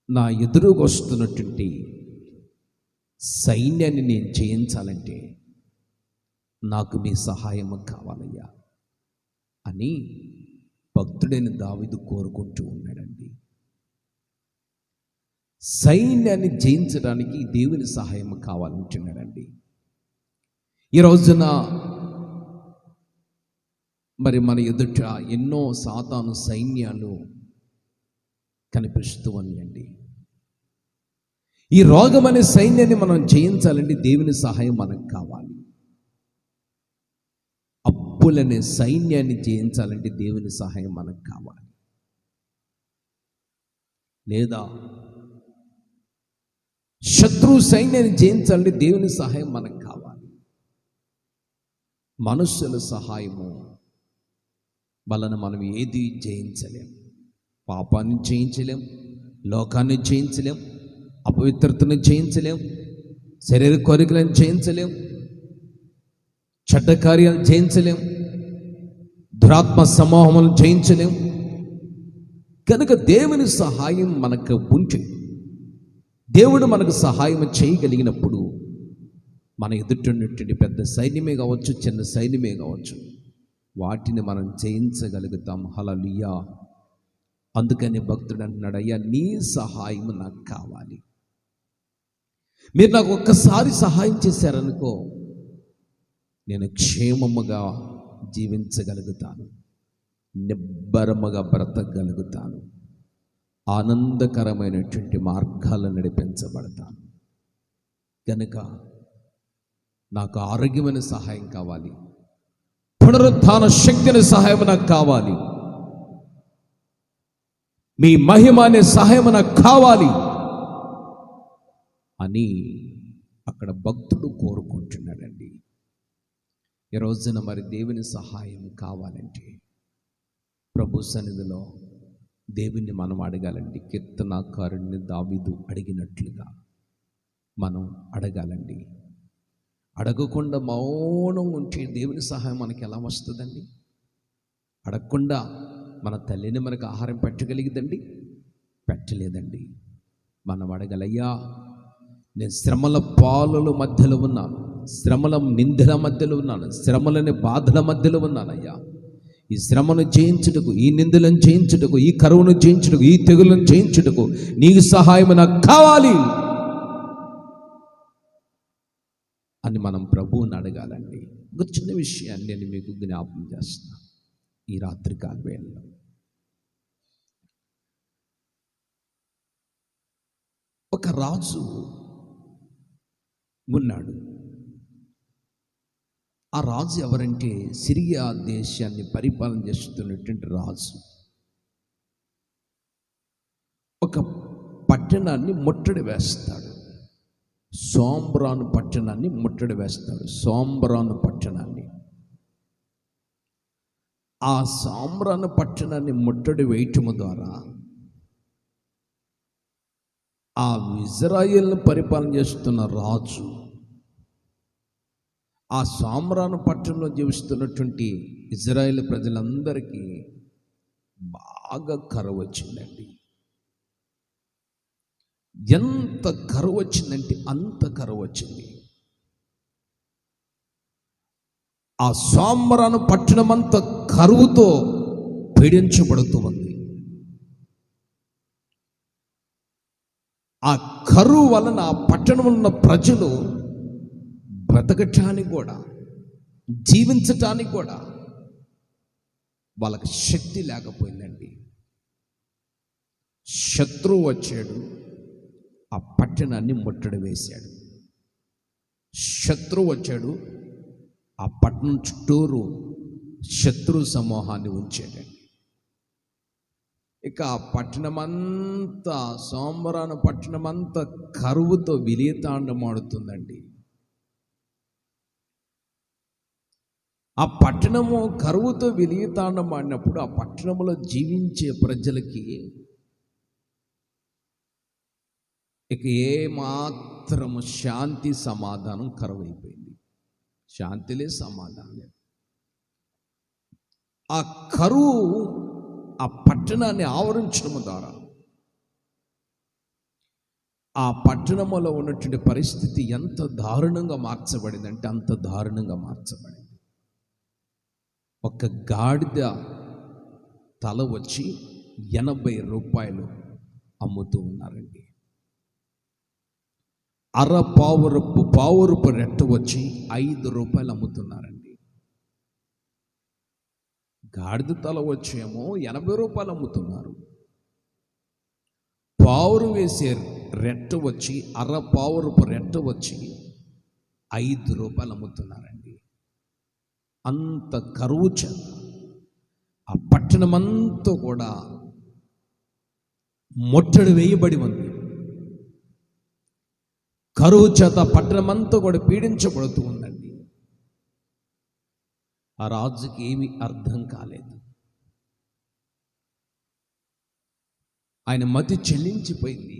నా ఎదురుగా వస్తున్నటువంటి సైన్యాన్ని నేను జయించాలంటే నాకు మీ సహాయం కావాలయ్యా అని భక్తుడైన దావీదు కోరుకుంటూ ఉన్నాడండి. సైన్యాన్ని జయించడానికి దేవుని సహాయం కావాలంటున్నాడండి. ఈ రోజున మరి మన ఎదుట ఎన్నో సాతాను సైన్యాలు కనిపిస్తూ ఉన్నాయండి. ఈ రోగం అనే సైన్యాన్ని మనం జయించాలంటే దేవుని సహాయం మనకు కావాలి. అప్పులనే సైన్యాన్ని జయించాలంటే దేవుని సహాయం మనకు కావాలి. లేదా శత్రు సైన్యాన్ని జయించాలంటే దేవుని సహాయం మనకు కావాలి. మనుషుల సహాయము వలన మనం ఏది జయించలేం. పాపాన్ని జయించలేం, లోకాన్ని జయించలేం, అపవిత్రతను జయించలేం, శరీర కోరికలను జయించలేం, చెడ్డ కార్యాలు జయించలేం, దురాత్మ సమూహములను జయించలేం. కనుక దేవుని సహాయం మనకు ఉంటే, దేవుడు మనకు సహాయం చేయగలిగినప్పుడు మన ఎదుటిన్నటువంటి పెద్ద సైన్యమే కావచ్చు, చిన్న సైన్యమే కావచ్చు, వాటిని మనం జయించగలుగుతాం. హల్లెలూయా. అందుకని భక్తుడు అంటున్నాడు, అయ్యా నీ సహాయం నాకు కావాలి. మీరు నాకు ఒక్కసారి సహాయం చేశారనుకో, నేను క్షేమముగా జీవించగలుగుతాను, నిబ్బరముగా బ్రతకగలుగుతాను, ఆనందకరమైనటువంటి మార్గాలను నడిపించబడతాను. కనుక నాకు ఆరోగ్యమైన సహాయం కావాలి, పునరుత్థాన శక్తిని సహాయం నాకు కావాలి, మీ మహిమ అనే సహాయం నాకు కావాలి అని అక్కడ భక్తుడు కోరుకుంటున్నాడండి. ఈ రోజున మరి దేవుని సహాయం కావాలంటే ప్రభు సన్నిధిలో దేవుణ్ణి మనం అడగాలండి. కీర్తనాకారుడిని దావీదు అడిగినట్లుగా మనం అడగాలండి. అడగకుండా మౌనం ఉంటే దేవుని సహాయం మనకి ఎలా వస్తుందండి? అడగకుండా మన తల్లిని మనకు ఆహారం పెట్టగలిగిద్దండి? పెట్టలేదండి. మనం అడగలయ్యా, నేను శ్రమల పాలుల మధ్యలో ఉన్నాను, శ్రమల నిందల మధ్యలో ఉన్నాను, శ్రమలని బాధల మధ్యలో ఉన్నానయ్యా. ఈ శ్రమను జయించుటకు, ఈ నిందలను జయించుటకు, ఈ కరువును జయించుటకు, ఈ తెగులను జయించుటకు నీకు సహాయం నాకు కావాలి అని మనం ప్రభువుని అడగాలండి. ఒక చిన్న విషయాన్ని నేను మీకు జ్ఞాపకం చేస్తున్నాను ఈ రాత్రికాల వేళలో. ఒక రాజు ఉన్నాడు. ఆ రాజు ఎవరంటే సిరియా దేశాన్ని పరిపాలన చేస్తున్నటువంటి రాజు. ఒక పట్టణాన్ని ముట్టడి వేస్తాడు. సోంబ్రాను పట్టణాన్ని ముట్టడి వేస్తాడు. సోంబ్రాను పట్టణాన్ని, ఆ సోంబ్రాను పట్టణాన్ని ముట్టడి వేయటం ద్వారా ఆ ఇజ్రాయేల్ని పరిపాలన చేస్తున్న రాజు ఆ సోంబ్రాను పట్టణంలో జీవిస్తున్నటువంటి ఇజ్రాయేల్ ప్రజలందరికీ బాగా కరువు వచ్చిందండి. ఎంత కరువు వచ్చిందంటే అంత కరువు వచ్చింది. ఆ సోంబ్రాను పట్టణం అంతా కరువుతో పీడించబడుతూ ఉంది. ఆ కరువు వలన ఆ పట్టణంలో ఉన్న ప్రజలు బ్రతకటానికి కూడా, జీవించటానికి కూడా వాళ్ళకి శక్తి లేకపోయిందండి. శత్రువు వచ్చాడు, ఆ పట్టణాన్ని ముట్టడి వేశాడు. శత్రువు వచ్చాడు, ఆ పట్టణం చుట్టూరు శత్రు సమూహాన్ని ఉంచాడండి. ఇక ఆ పట్టణమంతా, సోంబ్రాను పట్టణమంతా కరువుతో విలీతాండమాడుతుందండి. ఆ పట్టణము కరువుతో విలీతాండమాడినప్పుడు ఆ పట్టణంలో జీవించే ప్రజలకి ఇక ఏమాత్రము శాంతి సమాధానం కరువైపోయింది. శాంతిలే, సమాధానం లేదు. ఆ కరువు ఆ పట్టణాన్ని ఆవరించడం ద్వారా ఆ పట్టణంలో ఉన్నటువంటి పరిస్థితి ఎంత దారుణంగా మార్చబడిందంటే అంత దారుణంగా మార్చబడింది. ఒక గాడిద తల వచ్చి 80 రూపాయలు అమ్ముతూ ఉన్నారండి. పావురపు రెట్ట వచ్చి 5 రూపాయలు అమ్ముతున్నారండి. గాడిద తల వచ్చేమో 80 రూపాయలు అమ్ముతున్నారు. పావురం వేసే రెట్ట వచ్చి, పావురపు రెట్ట వచ్చి 5 రూపాయలు అమ్ముతున్నారండి. అంత కరువు చేత ఆ పట్టణమంతా కూడా ముట్టడి వేయబడి ఉంది. కరువు చేత పట్టణమంతా కూడా పీడించబడుతూ ఉందండి. ఆ రాజుకి ఏమీ అర్థం కాలేదు. ఆయన మతి చెల్లించిపోయింది.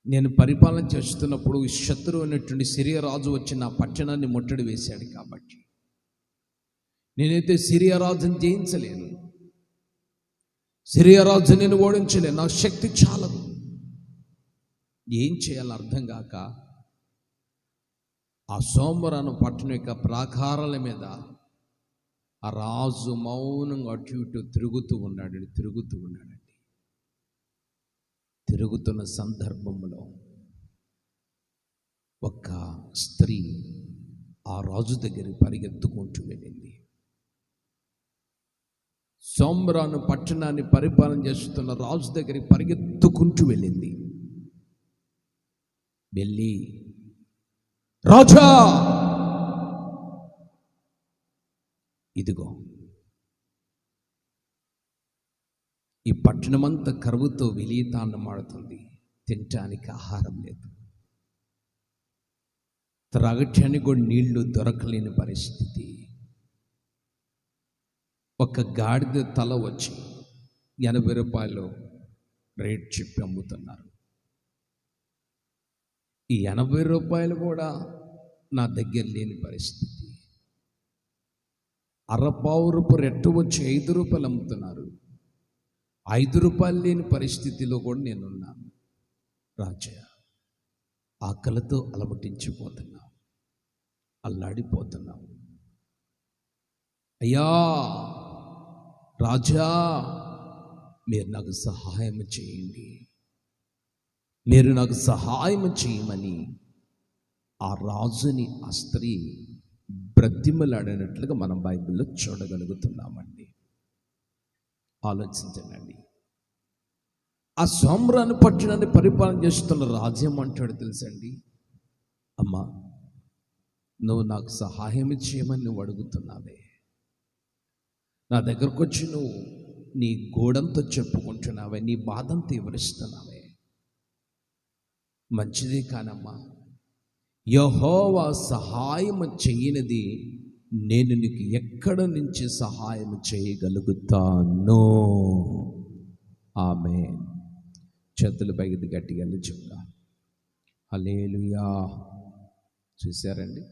నేను పరిపాలన చేస్తున్నప్పుడు శత్రువు అయినటువంటి సిరియా రాజు వచ్చి నా పట్టణాన్ని ముట్టడి వేశాడు కాబట్టి నేనైతే సిరియా రాజుని జయించలేను, సిరియా రాజు నేను ఓడించలేను, నా శక్తి చాలదు. ఏం చేయాలో అర్థం కాక ఆ సోంబ్రాను పట్టణం యొక్క ప్రాకారాల మీద ఆ రాజు మౌనంగా అటు ఇటు తిరుగుతూ ఉన్నాడండి. తిరుగుతున్న సందర్భంలో ఒక స్త్రీ ఆ రాజు దగ్గరికి పరిగెత్తుకుంటూ వెళ్ళింది. సోంబ్రాను పట్టణాన్ని పరిపాలన చేస్తున్న రాజు దగ్గరికి పరిగెత్తుకుంటూ వెళ్ళింది. వెళ్ళి, రాజా, ఇదిగో ఈ పట్టణమంతా కరువుతో విలీతాండమాడుతుంది. తినటానికి ఆహారం లేదు, త్రాగటానికి కూడా నీళ్లు దొరకలేని పరిస్థితి. ఒక గాడిద తల వచ్చి 80 రూపాయలు రేట్ చెప్పి అమ్ముతున్నారు. ఈ 80 రూపాయలు కూడా నా దగ్గర లేని పరిస్థితి. అరపావురపు రెట్టు వచ్చి 5 రూపాయలు అమ్ముతున్నారు. 5 రూపాయలు లేని పరిస్థితిలో కూడా నేనున్నాను. రాజా, ఆకలితో అలమటించిపోతున్నాం, అల్లాడిపోతున్నాం. అయ్యా రాజా, మీరు నాకు సహాయం చేయండి, మీరు నాకు సహాయం చేయమని ఆ రాజుని ఆ స్త్రీ బ్రతిమలాడినట్లుగా మనం బైబిల్లో చూడగలుగుతున్నామండి. ఆలోచించండి. ఆ సోమ్రాను పట్టణాన్ని పరిపాలన చేస్తున్న రాజు ఏమంటాడు తెలుసండి? అమ్మా, నువ్వు నాకు సహాయం చేయమని నువ్వు అడుగుతున్నావే, నా దగ్గరకు వచ్చి నువ్వు నీ గోడంతో చెప్పుకుంటున్నావే, నీ బాధంతో వివరిస్తున్నావే, మంచిదే కానమ్మా. యెహోవా సహాయం చేయనిది నేను నీకు ఎక్కడ నుంచి సహాయం చేయగలుగుతాను? ఆమేన్. చేతులు పైకి గట్టిగా చెప్తా. హల్లెలూయా. చూశారండి,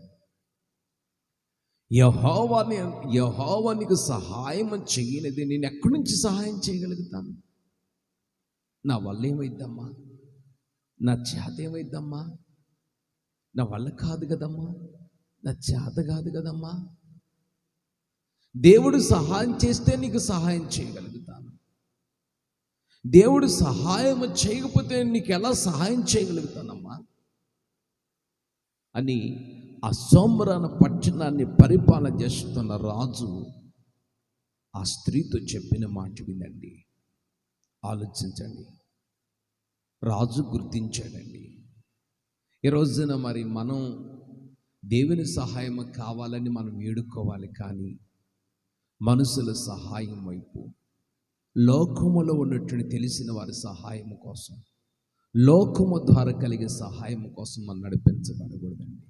యెహోవా నీకు సహాయం చేయనిది నేను ఎక్కడి నుంచి సహాయం చేయగలుగుతాను? నా వల్ల ఏమైద్దమ్మా, నా చేత ఏమైద్దమ్మా, నా వల్ల కాదు కదమ్మా, నా చేత కాదు కదమ్మా. దేవుడు సహాయం చేస్తే నీకు సహాయం చేయగలుగుతాను. దేవుడు సహాయం చేయకపోతే నీకు ఎలా సహాయం చేయగలుగుతానమ్మా అని ఆ సోమ్రాన పట్టణాన్ని పరిపాలన చేస్తున్న రాజు ఆ స్త్రీతో చెప్పిన మాట వినండి. ఆలోచించండి. రాజు గుర్తించాడండి. ఈ రోజున మరి మనం దేవుని సహాయం కావాలని మనం వేడుకోవాలి, కానీ మనుషుల సహాయం వైపు, లోకములో ఉన్నట్టు తెలిసిన వారి సహాయం కోసం, లోకము ద్వారా కలిగే సహాయం కోసం మనం నడిపించబడకూడదండి.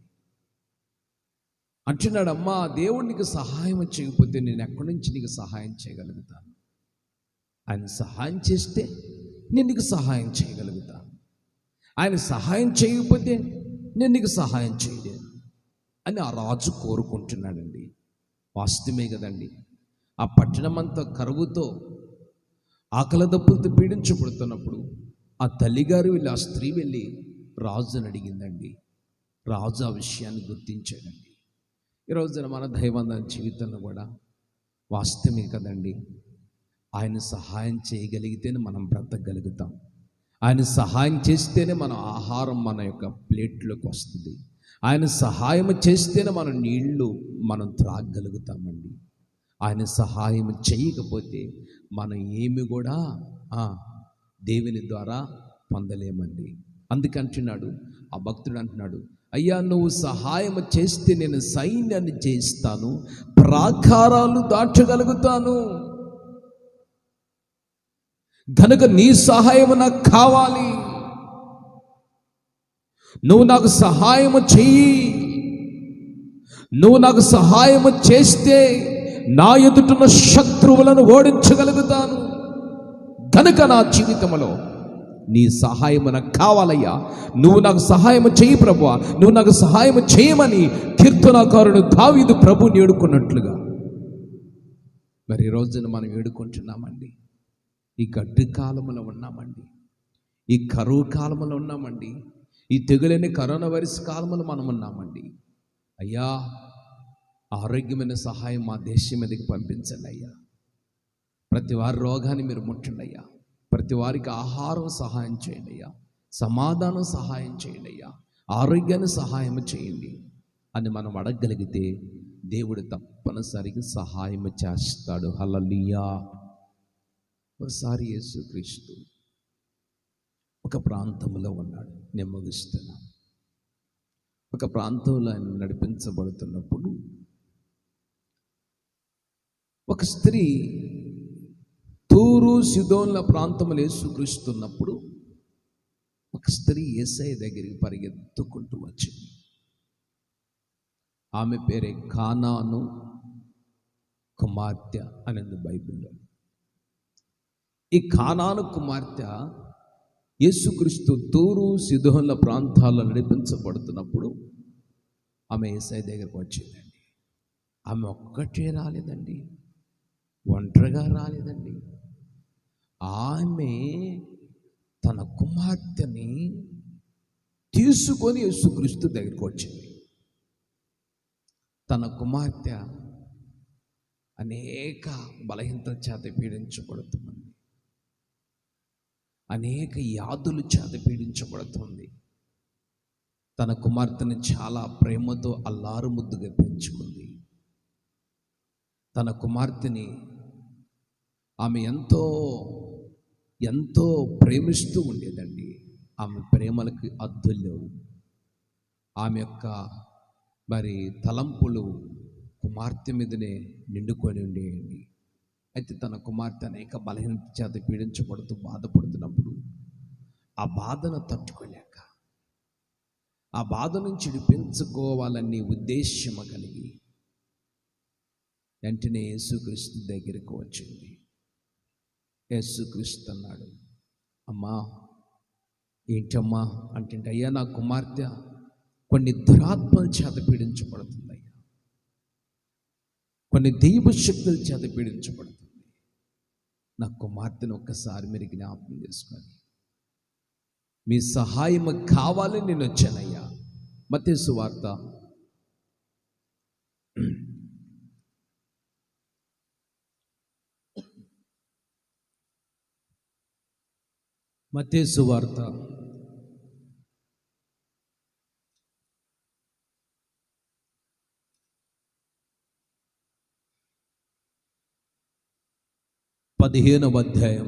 అంటున్నాడు, అమ్మా, దేవుడికి సహాయం చేయకపోతే నేను ఎక్కడి నుంచి నీకు సహాయం చేయగలుగుతాను? ఆయన సహాయం చేస్తే నేను నీకు సహాయం చేయగలుగుతాను. ఆయన సహాయం చేయకపోతే నేను నీకు సహాయం చేయలేను అని ఆ రాజు కోరుకుంటున్నాడండి. వాస్తవమే కదండి. ఆ పట్టణమంతా కరువుతో, ఆకలి దప్పులతో పీడించబడుతున్నప్పుడు ఆ తల్లిగారు వెళ్ళి, ఆ స్త్రీ వెళ్ళి రాజుని అడిగిందండి. రాజు ఆ విషయాన్ని గుర్తించాడండి. ఈ రోజున మన దైవంగా జీవితంలో కూడా వాస్తవమే కదండి. ఆయన సహాయం చేయగలిగితేనే మనం బ్రతకగలుగుతాం. ఆయన సహాయం చేస్తేనే మన ఆహారం మన యొక్క ప్లేట్లోకి వస్తుంది. ఆయన సహాయం చేస్తేనే మన నీళ్లు మనం త్రాగగలుగుతామండి. ఆయన సహాయం చేయకపోతే మనం ఏమి కూడా దేవుని ద్వారా పొందలేమండి. అందుకంటున్నాడు ఆ భక్తుడు, అంటున్నాడు, అయ్యా, నువ్వు సహాయం చేస్తే నేను సైన్యాన్ని చేస్తాను, ప్రాకారాలు దాటగలుగుతాను. కనుక నీ సహాయం నాకు కావాలి. నువ్వు నాకు సహాయం చెయ్యి. నువ్వు నాకు సహాయం చేస్తే నా ఎదుటున్న శత్రువులను ఓడించగలుగుతాను. కనుక నా జీవితంలో నీ సహాయం నాకు కావాలయ్యా. నువ్వు నాకు సహాయం చెయ్యి ప్రభువా, నువ్వు నాకు సహాయం చేయమని కీర్తనాకారుడు దావీదు ప్రభుని వేడుకున్నట్లుగా మరి ఈ రోజున మనం వేడుకుంటున్నామండి. ఈ గడ్డి కాలంలో ఉన్నామండి, ఈ కరువు కాలంలో ఉన్నామండి, ఈ తెగులేని కరోనా వైరస్ కాలంలో మనం ఉన్నామండి. అయ్యా, ఆరోగ్యమైన సహాయం మా దేశం మీదకి పంపించండి అయ్యా. ప్రతి వారి రోగాన్ని మీరు ముట్టండి అయ్యా. ప్రతి వారికి ఆహారం సహాయం చేయండి అయ్యా. సమాధానం సహాయం చేయండి అయ్యా. ఆరోగ్యాన్ని సహాయం చేయండి అని మనం అడగగలిగితే దేవుడు తప్పనిసరిగా సహాయం చేస్తాడు. హల్లెలూయా. ఒకసారి యేసుక్రీస్తు ఒక ప్రాంతంలో ఉన్నాడు. నేను ముగిస్తున్నాను. ఒక ప్రాంతంలో ఆయన నడిపించబడుతున్నప్పుడు ఒక స్త్రీ తూరు సిదోన్ల ప్రాంతంలో యేసుక్రీస్తున్నప్పుడు ఒక స్త్రీ యేసయ్య దగ్గరికి పరిగెత్తుకుంటూ వచ్చింది. ఆమె పేరే కానాను కుమార్తె అనేది బైబిల్లో. ఈ కానాను కుమార్తె యేసుక్రీస్తు తూరు సిదోన్ల ప్రాంతాల్లో నడిపించబడుతున్నప్పుడు ఆమె యేసయ్య దగ్గరకు వచ్చిందండి. ఆమె ఒక్కటే రాలేదండి, ఒంటరిగా రాలేదండి. ఆమె తన కుమార్తెని తీసుకొని యేసుక్రీస్తు దగ్గరికి వచ్చింది. తన కుమార్తె అనేక బలహీనతల చేత పీడించబడుతుంది, అనేక వ్యాధుల చేత పీడించబడుతుంది. తన కుమార్తెని చాలా ప్రేమతో అల్లారు ముద్దుగా పెంచుకుంది. తన కుమార్తెని ఆమె ఎంతో ఎంతో ప్రేమిస్తూ ఉండేదండి. ఆమె ప్రేమలకి అద్దులు లేవు. ఆమె యొక్క తలంపులు కుమార్తె మీదనే నిండుకొని ఉండేయండి. అయితే తన కుమార్తె అనేక బలహీనత చేత పీడించబడుతూ బాధపడుతున్నప్పుడు ఆ బాధను తట్టుకోలేక, ఆ బాధ నుంచి విడిపించుకోవాలని ఉద్దేశం కలిగి వెంటనే యేసుక్రీస్తు దగ్గరికి వచ్చింది. యేసుక్రీస్తు అన్నాడు, అమ్మా ఏంటమ్మా అంటే, అయ్యా నా కుమార్తె కొన్ని దురాత్మల చేత పీడించబడుతుంది అయ్యా, కొన్ని దైవ శక్తుల చేత పీడించబడుతుంది. నా కుమార్తెను ఒక్కసారి మీరు జ్ఞాపకం చేసుకొని మీ సహాయం కావాలని నేను వచ్చానయ్యా. మత్తయి సువార్త 15వ అధ్యాయం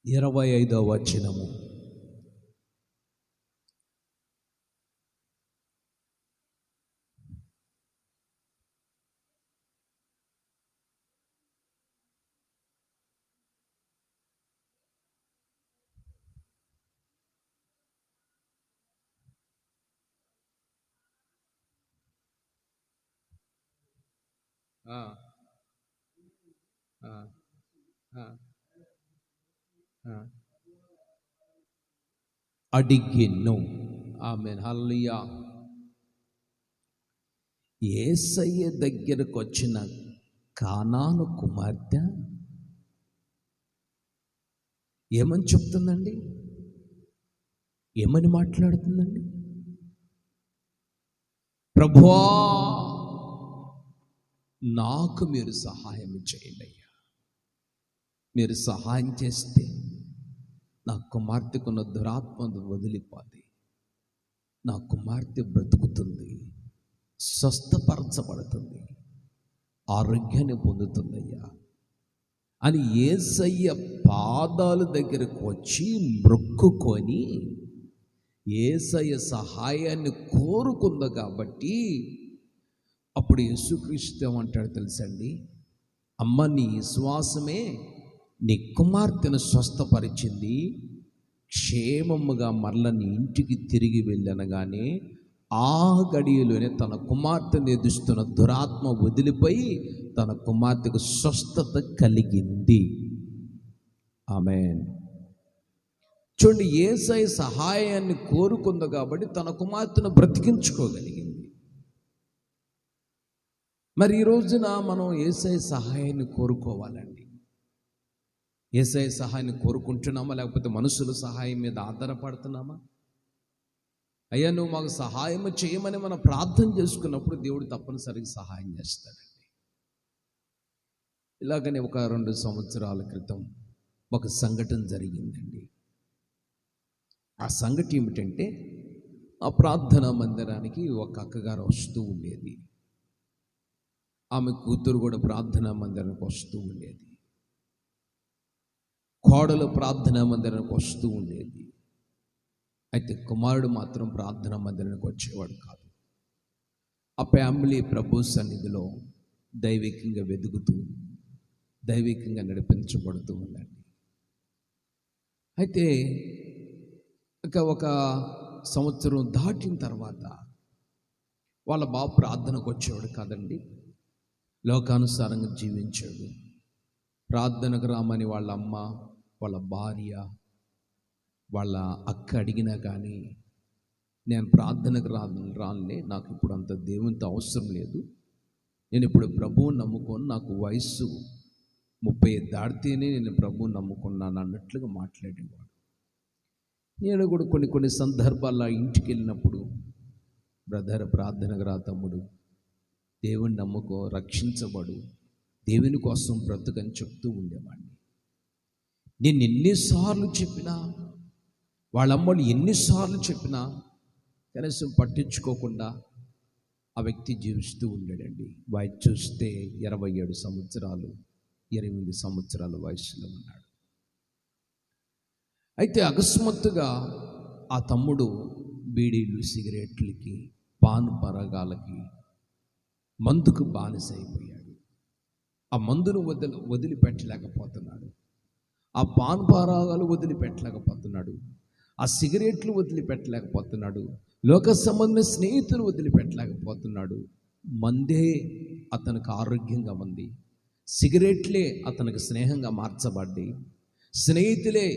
25వ వచనము. అడిగెను. ఆమేన్, హల్లెలూయా. యేసయ్య దగ్గరకు వచ్చిన కానాను కుమార్తె ఏమని చెప్తుందండి? ఏమని మాట్లాడుతుందండి? ప్రభువా, నాకు మీరు సహాయం చేయండి అయ్యా. మీరు సహాయం చేస్తే నా కుమార్తెకున్న దురాత్మ వదిలిపోది, నా కుమార్తె బ్రతుకుతుంది, స్వస్థపరచబడుతుంది, ఆరోగ్యాన్ని పొందుతుందయ్యా అని యేసయ్య పాదాల దగ్గరకు వచ్చి మ్రొక్కుకొని యేసయ్య సహాయాన్ని కోరుకుంది. కాబట్టి అప్పుడు యేసుక్రీస్తు ఏమంటాడు తెలుసండి? అమ్మ, నీ విశ్వాసమే నీ కుమార్తెను స్వస్థపరిచింది, క్షేమముగా మరల నీ ఇంటికి తిరిగి వెళ్ళనగానే ఆ గడియలోనే తన కుమార్తెను ఎదుస్తున్న దురాత్మ వదిలిపోయి తన కుమార్తెకు స్వస్థత కలిగింది. ఆమేన్. చూడండి, యేసయ్య సహాయాన్ని కోరుకుంది కాబట్టి తన కుమార్తెను బ్రతికించుకోగలిగింది. మరి ఈ రోజున మనం యేసయ్య సహాయాన్ని కోరుకోవాలండి. యేసయ్య సహాయాన్ని కోరుకుంటున్నామా, లేకపోతే మనుషుల సహాయం మీద ఆధారపడుతున్నామా? అయ్యా, నువ్వు మాకు సహాయం చేయమని మనం ప్రార్థన చేసుకున్నప్పుడు దేవుడు తప్పనిసరిగా సహాయం చేస్తాడండి. ఇలాగనే ఒక 2 సంవత్సరాల క్రితం ఒక సంఘటన జరిగిందండి. ఆ సంఘటన ఏమిటంటే, ఆ ప్రార్థనా మందిరానికి ఒక అక్కగారు వస్తూ ఉండేది. ఆమె కూతురు కూడా ప్రార్థనా మందిరానికి వస్తూ ఉండేది. కోడలు ప్రార్థనా మందిరానికి వస్తూ ఉండేది. అయితే కుమారుడు మాత్రం ప్రార్థనా మందిరానికి వచ్చేవాడు కాదు. ఆ ఫ్యామిలీ ప్రభు సన్నిధిలో దైవికంగా వెతుకుతూ దైవికంగా నడిపించబడుతూ ఉందండి. అయితే ఒక సంవత్సరం దాటిన తర్వాత వాళ్ళ బాబు ప్రార్థనకు వచ్చేవాడు కాదండి. లోకానుసారంగా జీవించాడు. ప్రార్థనకు రామని వాళ్ళ అమ్మ, వాళ్ళ భార్య, వాళ్ళ అక్క అడిగినా కానీ నేను ప్రార్థనకు రానులే, నాకు ఇప్పుడు అంత దేవునితో అవసరం లేదు, నేను ఇప్పుడు ప్రభువుని నమ్ముకొని నాకు వయస్సు 30 దాటితేనే నేను ప్రభువుని నమ్ముకున్నాను అన్నట్లుగా మాట్లాడేవాడు. నేను కూడా కొన్ని సందర్భాల్లో ఇంటికి వెళ్ళినప్పుడు, బ్రదర్ ప్రార్థనకు రా తమ్ముడు, దేవుని నమ్ముకో, రక్షించబడు, దేవుని కోసం బ్రతుకని చెప్తూ ఉండేవాడిని. నేను ఎన్నిసార్లు చెప్పినా, వాళ్ళమ్మలు ఎన్నిసార్లు చెప్పినా కనీసం పట్టించుకోకుండా ఆ వ్యక్తి జీవిస్తూ ఉండాడండి. వయసు చూస్తే 27 సంవత్సరాలు, 28 సంవత్సరాల వయసులో ఉన్నాడు. అయితే అకస్మాత్తుగా ఆ తమ్ముడు బీడీలు, సిగరెట్లకి, పాన్ పరాగాలకి, మందుకు బానిసైపోయాడు. ఆ మందును వదిలిపెట్టలేకపోతున్నాడు, ఆ పాన్ పరాగాలు వదిలిపెట్టలేకపోతున్నాడు, ఆ సిగరెట్లు వదిలిపెట్టలేకపోతున్నాడు, లోక సంబంధమైన స్నేహితులు వదిలిపెట్టలేకపోతున్నాడు. మందే అతనికి ఆరోగ్యంగా ఉంది, సిగరెట్లే అతనికి స్నేహంగా మార్చబడ్డాయి, స్నేహితులే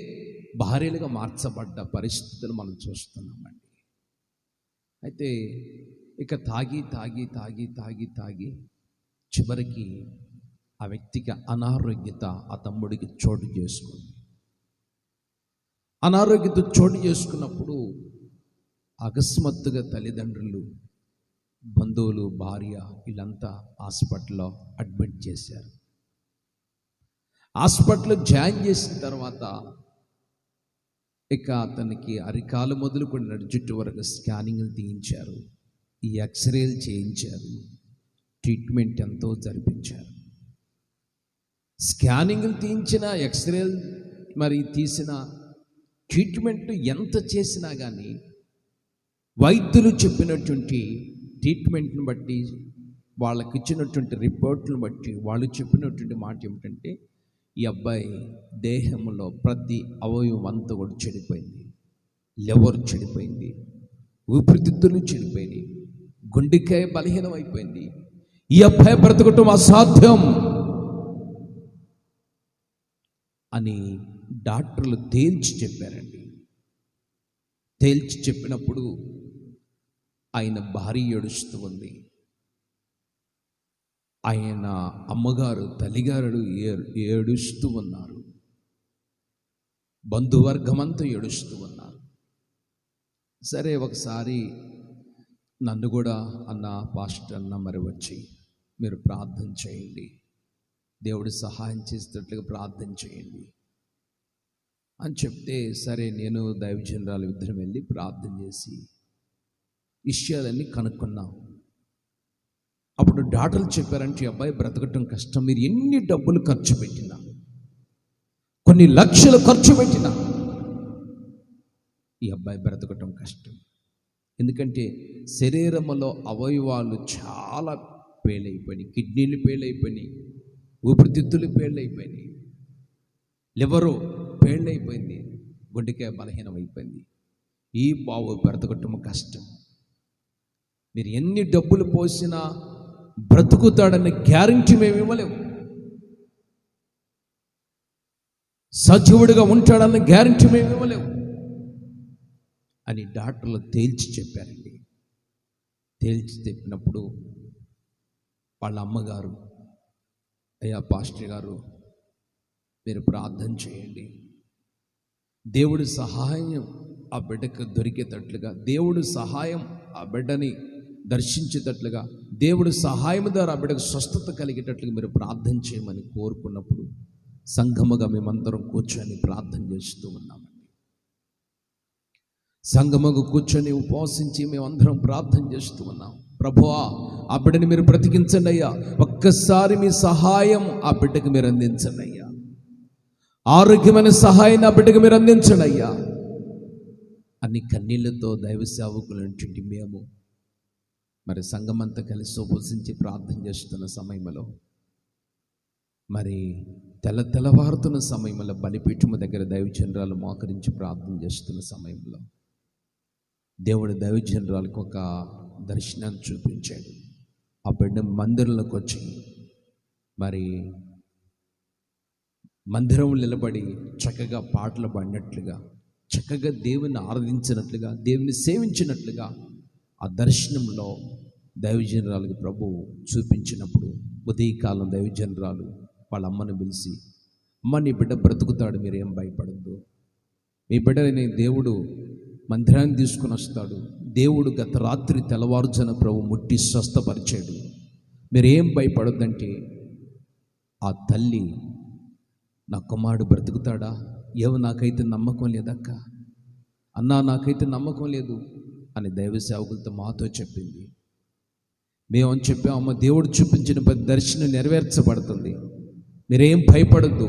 భార్యలుగా మార్చబడ్డ పరిస్థితులు మనం చూస్తున్నామండి. అయితే ఇక తాగి చివరికి ఆ వ్యక్తికి అనారోగ్యత ఆ తమ్ముడికి చోటు చేసుకుంది. అనారోగ్యత చోటు చేసుకున్నప్పుడు అకస్మాత్తుగా తల్లిదండ్రులు, బంధువులు, భార్య వీళ్ళంతా హాస్పిటల్లో అడ్మిట్ చేశారు. హాస్పిటల్లో జాయిన్ చేసిన తర్వాత ఇక అతనికి అరికాలు మొదలుకొని నడి జుట్టు వరకు స్కానింగ్లు తీయించారు, ఈ ఎక్స్రేలు చేయించారు, ట్రీట్మెంట్ ఎంతో జరిపించారు. స్కానింగ్లు తీయించిన, ఎక్స్రేలు మరి తీసిన, ట్రీట్మెంట్ ఎంత చేసినా కానీ వైద్యులు చెప్పినటువంటి ట్రీట్మెంట్ని బట్టి, వాళ్ళకి ఇచ్చినటువంటి రిపోర్ట్లను బట్టి వాళ్ళు చెప్పినటువంటి మాట ఏమిటంటే, ఈ అబ్బాయి దేహంలో ప్రతి అవయవం అంతా కూడా చెడిపోయింది. లివర్ చెడిపోయింది, ఊపిరితిత్తులు చెడిపోయింది, గుండెకాయ బలహీనం అయిపోయింది, ఈ అబ్బాయి బ్రతకటం అసాధ్యం అని డాక్టర్లు తేల్చి చెప్పారండి. తేల్చి చెప్పినప్పుడు ఆయన భార్య ఏడుస్తూ ఉంది, ఆయన అమ్మగారు, తల్లిగారు ఏడుస్తూ ఉన్నారు, బంధువర్గమంతా ఏడుస్తూ ఉన్నారు. సరే ఒకసారి నన్ను కూడా అన్న, పాస్టర్ అన్న, మరి వచ్చి మీరు ప్రార్థన చేయండి, దేవుడు సహాయం చేసేటట్లుగా ప్రార్థన చేయండి అని చెప్తే, సరే నేను దైవజనురాలు ఇద్దరం వెళ్ళి ప్రార్థన చేసి విషయాలన్నీ కనుక్కున్నాం. అప్పుడు డాక్టర్లు చెప్పారంటే, ఈ అబ్బాయి బ్రతకటం కష్టం, మీరు ఎన్ని డబ్బులు ఖర్చు పెట్టినా, కొన్ని లక్షలు ఖర్చు పెట్టినా ఈ అబ్బాయి బ్రతకటం కష్టం. ఎందుకంటే శరీరంలో అవయవాలు చాలా పేలైపోయినాయి, కిడ్నీలు పేలైపోయినాయి, ఊపిరితిత్తులు పేలైపోయినాయి, లివరు పేలైపోయింది, గుండెకాయ బలహీనం అయిపోయింది. ఈ బావు బ్రతకటం కష్టం, మీరు ఎన్ని డబ్బులు పోసినా బ్రతుకుతాడన్న గ్యారంటీ మేము ఇవ్వలేము, సజీవుడిగా ఉంటాడన్న గ్యారంటీ మేము ఇవ్వలేము అని డాక్టర్లు తేల్చి చెప్పారండి. తేల్చి చెప్పినప్పుడు వాళ్ళ అమ్మగారు, అయ్యా పాస్టర్ గారు మీరు ప్రార్థన చేయండి, దేవుడి సహాయం ఆ బిడ్డకు దొరికేటట్లుగా, దేవుడి సహాయం ఆ బిడ్డని దర్శించేటట్లుగా, దేవుడి సహాయం ద్వారా ఆ బిడ్డకు స్వస్థత కలిగేటట్లుగా మీరు ప్రార్థన చేయమని కోరుకున్నప్పుడు సంఘముగా మేమందరం కూర్చొని ప్రార్థన చేస్తూ ఉన్నామండి. సంఘముగా కూర్చొని ఉపవాసించి మేమందరం ప్రార్థన చేస్తూ ఉన్నాం. ప్రభువా ఆ బిడ్డని మీరు బ్రతికించండి అయ్యా, ఒక్కసారి మీ సహాయం ఆ బిడ్డకు మీరు అందించండి అయ్యా, ఆరోగ్యమైన సహాయం ఆ బిడ్డకు మీరు అందించండి అయ్యా అన్ని కన్నీళ్లతో దైవ సేవకులంటే మేము మరి సంఘమంతా కలిసి ఉపవసించి ప్రార్థన చేస్తున్న సమయంలో, మరి తెల్లవారుతున్న సమయంలో బలిపీఠము దగ్గర దైవజనరాలు మోకరించి ప్రార్థన చేస్తున్న సమయంలో దేవుడు దైవజనరాలకు ఒక దర్శనాన్ని చూపించాడు. ఆ బిడ్డ మందిరంలోకి వచ్చి మరి మందిరం నిలబడి చక్కగా పాటలు పాడినట్లుగా, చక్కగా దేవుని ఆరాధించినట్లుగా, దేవుని సేవించినట్లుగా ఆ దర్శనంలో దైవజనరాలకు ప్రభు చూపించినప్పుడు ఉదయకాలం దైవజనరాలు వాళ్ళ అమ్మను పిలిచి, అమ్మ నీ బిడ్డ బ్రతుకుతాడు, మీరేం భయపడద్దు, మీ బిడ్డని దేవుడు మందిరాన్ని తీసుకుని వస్తాడు, దేవుడు గత రాత్రి తెల్లవారుజాన ప్రభు ముట్టి స్వస్థపరిచాడు, మీరేం భయపడొద్దంటే ఆ తల్లి నా కుమారుడు బ్రతుకుతాడా, నాకైతే నమ్మకం లేదక్క, అన్నా నాకైతే నమ్మకం లేదు అని దైవ సేవకులతో మాతో చెప్పింది. మేమని చెప్పామమ్మ, దేవుడు చూపించిన ప్రతి దర్శనం నెరవేర్చబడుతుంది, మీరేం భయపడద్దు,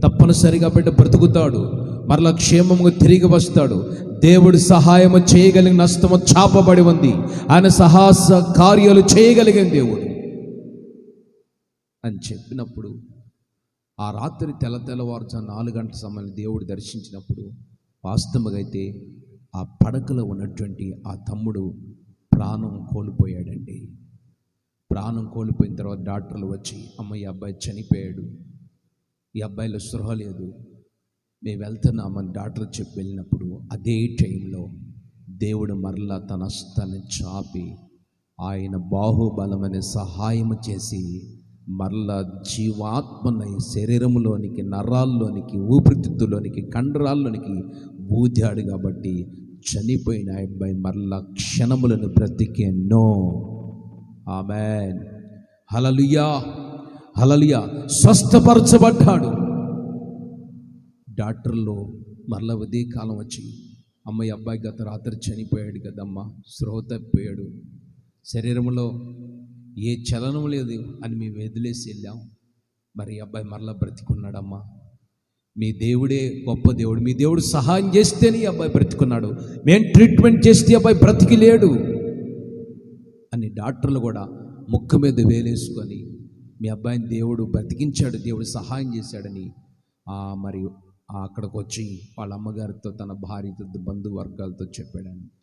తప్పనిసరిగా బిడ్డ బ్రతుకుతాడు, మరలా క్షేమంగా తిరిగి వస్తాడు, దేవుడు సహాయము చేయగలిగిన నష్టము చాపబడి ఉంది, ఆయన సాహస కార్యాలు చేయగలిగిన దేవుడు అని చెప్పినప్పుడు ఆ రాత్రి తెల్లవారుజాము 4 గంటల సమయంలో దేవుడు దర్శించినప్పుడు వాస్తవంగా అయితే ఆ పడకలో ఉన్నటువంటి ఆ తమ్ముడు ప్రాణం కోల్పోయాడండి. ప్రాణం కోల్పోయిన తర్వాత డాక్టర్లు వచ్చి, అమ్మ ఈ అబ్బాయి చనిపోయాడు, ఈ అబ్బాయిలో స్పృహ లేదు, మేము వెళ్తున్నామని డాక్టర్ చెప్పి వెళ్ళినప్పుడు అదే టైంలో దేవుడు మరలా తన హస్తాన్ని చాపి ఆయన బాహుబలమనే సహాయం చేసి మరలా జీవాత్మని శరీరంలోనికి, నరాల్లోనికి, ఊపిరితిత్తులోనికి, కండరాల్లోనికి ఊదాడు. కాబట్టి చనిపోయిన అబ్బాయి మరలా క్షణములను బ్రతికెన్నో. ఆమేన్, హల్లెలూయా, హల్లెలూయా. స్వస్థపరచబడ్డాడు. డాక్టర్లు మరలా ఉదయకాలం వచ్చి, అమ్మాయి అబ్బాయి గత రాత్రి చనిపోయాడు కదమ్మా, స్పృహ తప్పిపోయాడు, శరీరంలో ఏ చలనం లేదు అని మేము వదిలేసి వెళ్ళాం, మరి అబ్బాయి మరలా బ్రతికున్నాడమ్మా, మీ దేవుడే గొప్ప దేవుడు, మీ దేవుడు సహాయం చేస్తేనే ఈ అబ్బాయి బ్రతికున్నాడు, మేము ట్రీట్మెంట్ చేస్తే అబ్బాయి బ్రతికి లేడు అని డాక్టర్లు కూడా ముక్కు మీద వేలేసుకొని మీ అబ్బాయిని దేవుడు బ్రతికించాడు, దేవుడు సహాయం చేశాడని మరి అక్కడికి వచ్చి వాళ్ళ అమ్మగారితో, తన భార్యతో, బంధువర్గాలతో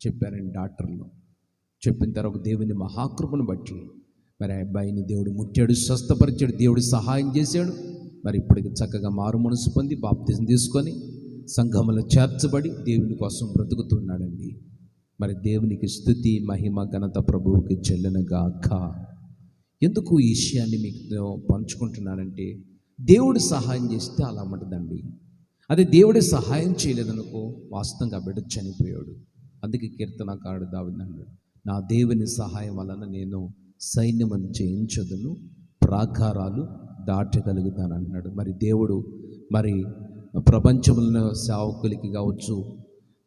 చెప్పారని డాక్టర్లు. చెప్పిన తర్వాత దేవుని మహాకృపను బట్టి మరి ఆ అబ్బాయిని దేవుడు ముట్టాడు, స్వస్థపరిచాడు, దేవుడు సహాయం చేశాడు. మరి ఇప్పటికి చక్కగా మారు మనసు పొంది బాప్తిజం తీసుకొని సంఘములో చేర్చబడి దేవుని కోసం బ్రతుకుతున్నాడండి. మరి దేవునికి స్తుతి, మహిమ, ఘనత ప్రభువుకి చెల్లునుగాక. ఎందుకు ఈ విషయాన్ని మీకు పంచుకుంటున్నానంటే, దేవుడు సహాయం చేస్తే అలా ఉంటుందండి. అదే దేవుడే సహాయం చేయలేదనుకో, వాస్తవంగా బిడ్డ చనిపోయాడు. అందుకే కీర్తనకారుడు దావీదు అన్నాడు, నా దేవుని సహాయం వలన నేను సైన్యమని జయించదును, ప్రాకారాలు దాటగలుగుతాను అన్నాడు. మరి దేవుడు మరి ప్రపంచంలో సేవకులకి కావచ్చు,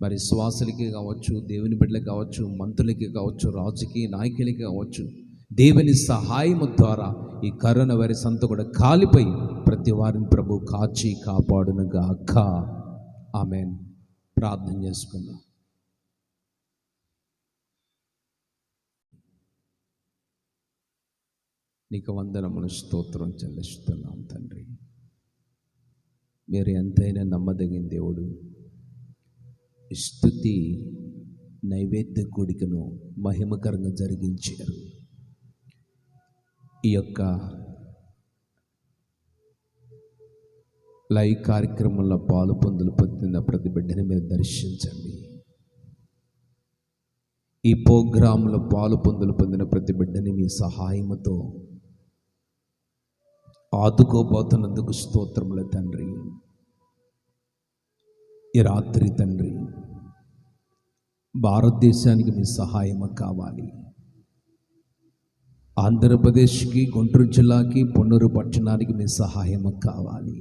మరి శ్వాసలకి కావచ్చు, దేవుని బిడ్డలకి కావచ్చు, మంత్రులకి కావచ్చు, రాజకీయ నాయకులకి కావచ్చు, దేవుని సహాయం ద్వారా ఈ కరోనా వైరస్ అంతా కూడా కాలిపోయి ప్రతి వారిని ప్రభు కాచి కాపాడునుగాక. ఆమేన్. ప్రార్థన చేసుకుందాం. నీకు వందనములు, స్తోత్రం చెల్లిస్తున్నాం తండ్రి. మీరు ఎంతైనా నమ్మదగిన దేవుడు. స్తుతి నైవేద్య కూడికను మహిమకరంగా జరిగించారు. ఈ యొక్క లైవ్ కార్యక్రమంలో పాలు పొందిన ప్రతి బిడ్డని మీరు దర్శించండి. ఈ ప్రోగ్రాంలో పాలు పొందిన ప్రతి బిడ్డని మీ సహాయముతో ఆదుకోబోతున్నందుకు స్తోత్రములు తండ్రి. ఈ రాత్రి తండ్రి భారతదేశానికి మీ సహాయము కావాలి. ఆంధ్రప్రదేశ్కి, గుంటూరు జిల్లాకి, పొన్నూరు పట్టణానికి మీ సహాయము కావాలి.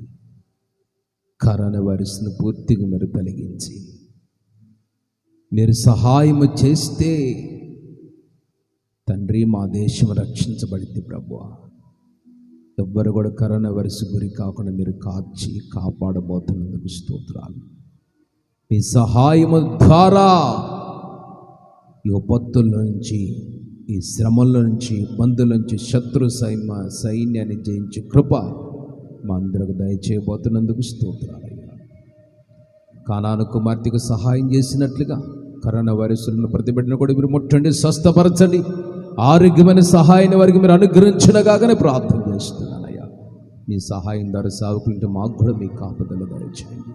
కరోనా వైరస్ను పూర్తిగా మీరు తొలగించి మీరు సహాయము చేస్తే తండ్రి మా దేశం రక్షించబడింది ప్రభువా. ఎవ్వరు కూడా కరోనా వైరస్ గురి కాకుండా మీరు కాచి కాపాడబోతున్నందుకు స్తోత్రాలు. మీ సహాయము ద్వారా ఈ విపత్తుల నుంచి, ఈ శ్రమల నుంచి, ఇబ్బందుల నుంచి, శత్రు సైన్యాన్ని జయించే కృప మా అందరికి దయచేయబోతున్నందుకు స్తోత్రాలయ్యా. కానాను కుమార్తెకు సహాయం చేసినట్లుగా కరోనా వైరస్లను ప్రతిబిడ్డను కూడా మీరు ముట్టండి, స్వస్థపరచండి, ఆరోగ్యమైన సహాయాన్ని వారికి మీరు అనుగ్రహించడగానే ప్రార్థన చేస్తున్నానయ్యా. మీ సహాయం ద్వారా సాగుకుంటే మాకు కూడా మీ కాపుదల దయచేయండి.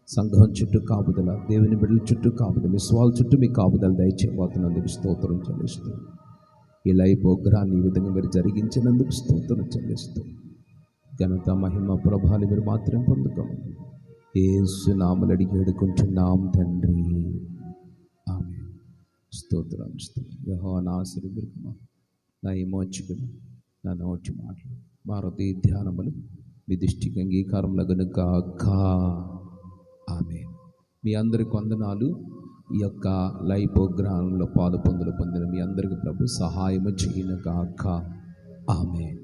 సంఘం చుట్టూ కాపుదల, దేవుని బిడ్డల చుట్టూ కాపుదల, విశ్వాల చుట్టూ మీ కాపుదల దయచేయబోతున్నందుకు స్తోత్రం చెల్లిస్తూ, ఈ లైవ్ ప్రోగ్రాన్ని ఈ విధంగా మీరు జరిగించినందుకు స్తోత్రం చెల్లిస్తూ, ఘనత మహిమ ప్రభావాలు మీరు మాత్రం పొందుకోమని యేసు నామములో అడిగి వేడుకుంటున్నాం తండ్రి, ఆమేన్. స్తోత్రం. యెహోవా నా ఆశీర్వదించుమా, నా విమోచకుడు, నా నోటి మాటలు మా హృదయ ధ్యానములు మీ దృష్టికి అంగీకారములగును గాక. ఆమేన్. మీ అందరికి వందనాలు. ఈ యొక్క లైవ్ ప్రోగ్రాంలో పాలు పొందిన మీ అందరికీ ప్రభు సహాయము చేయను గాక. ఆమేన్.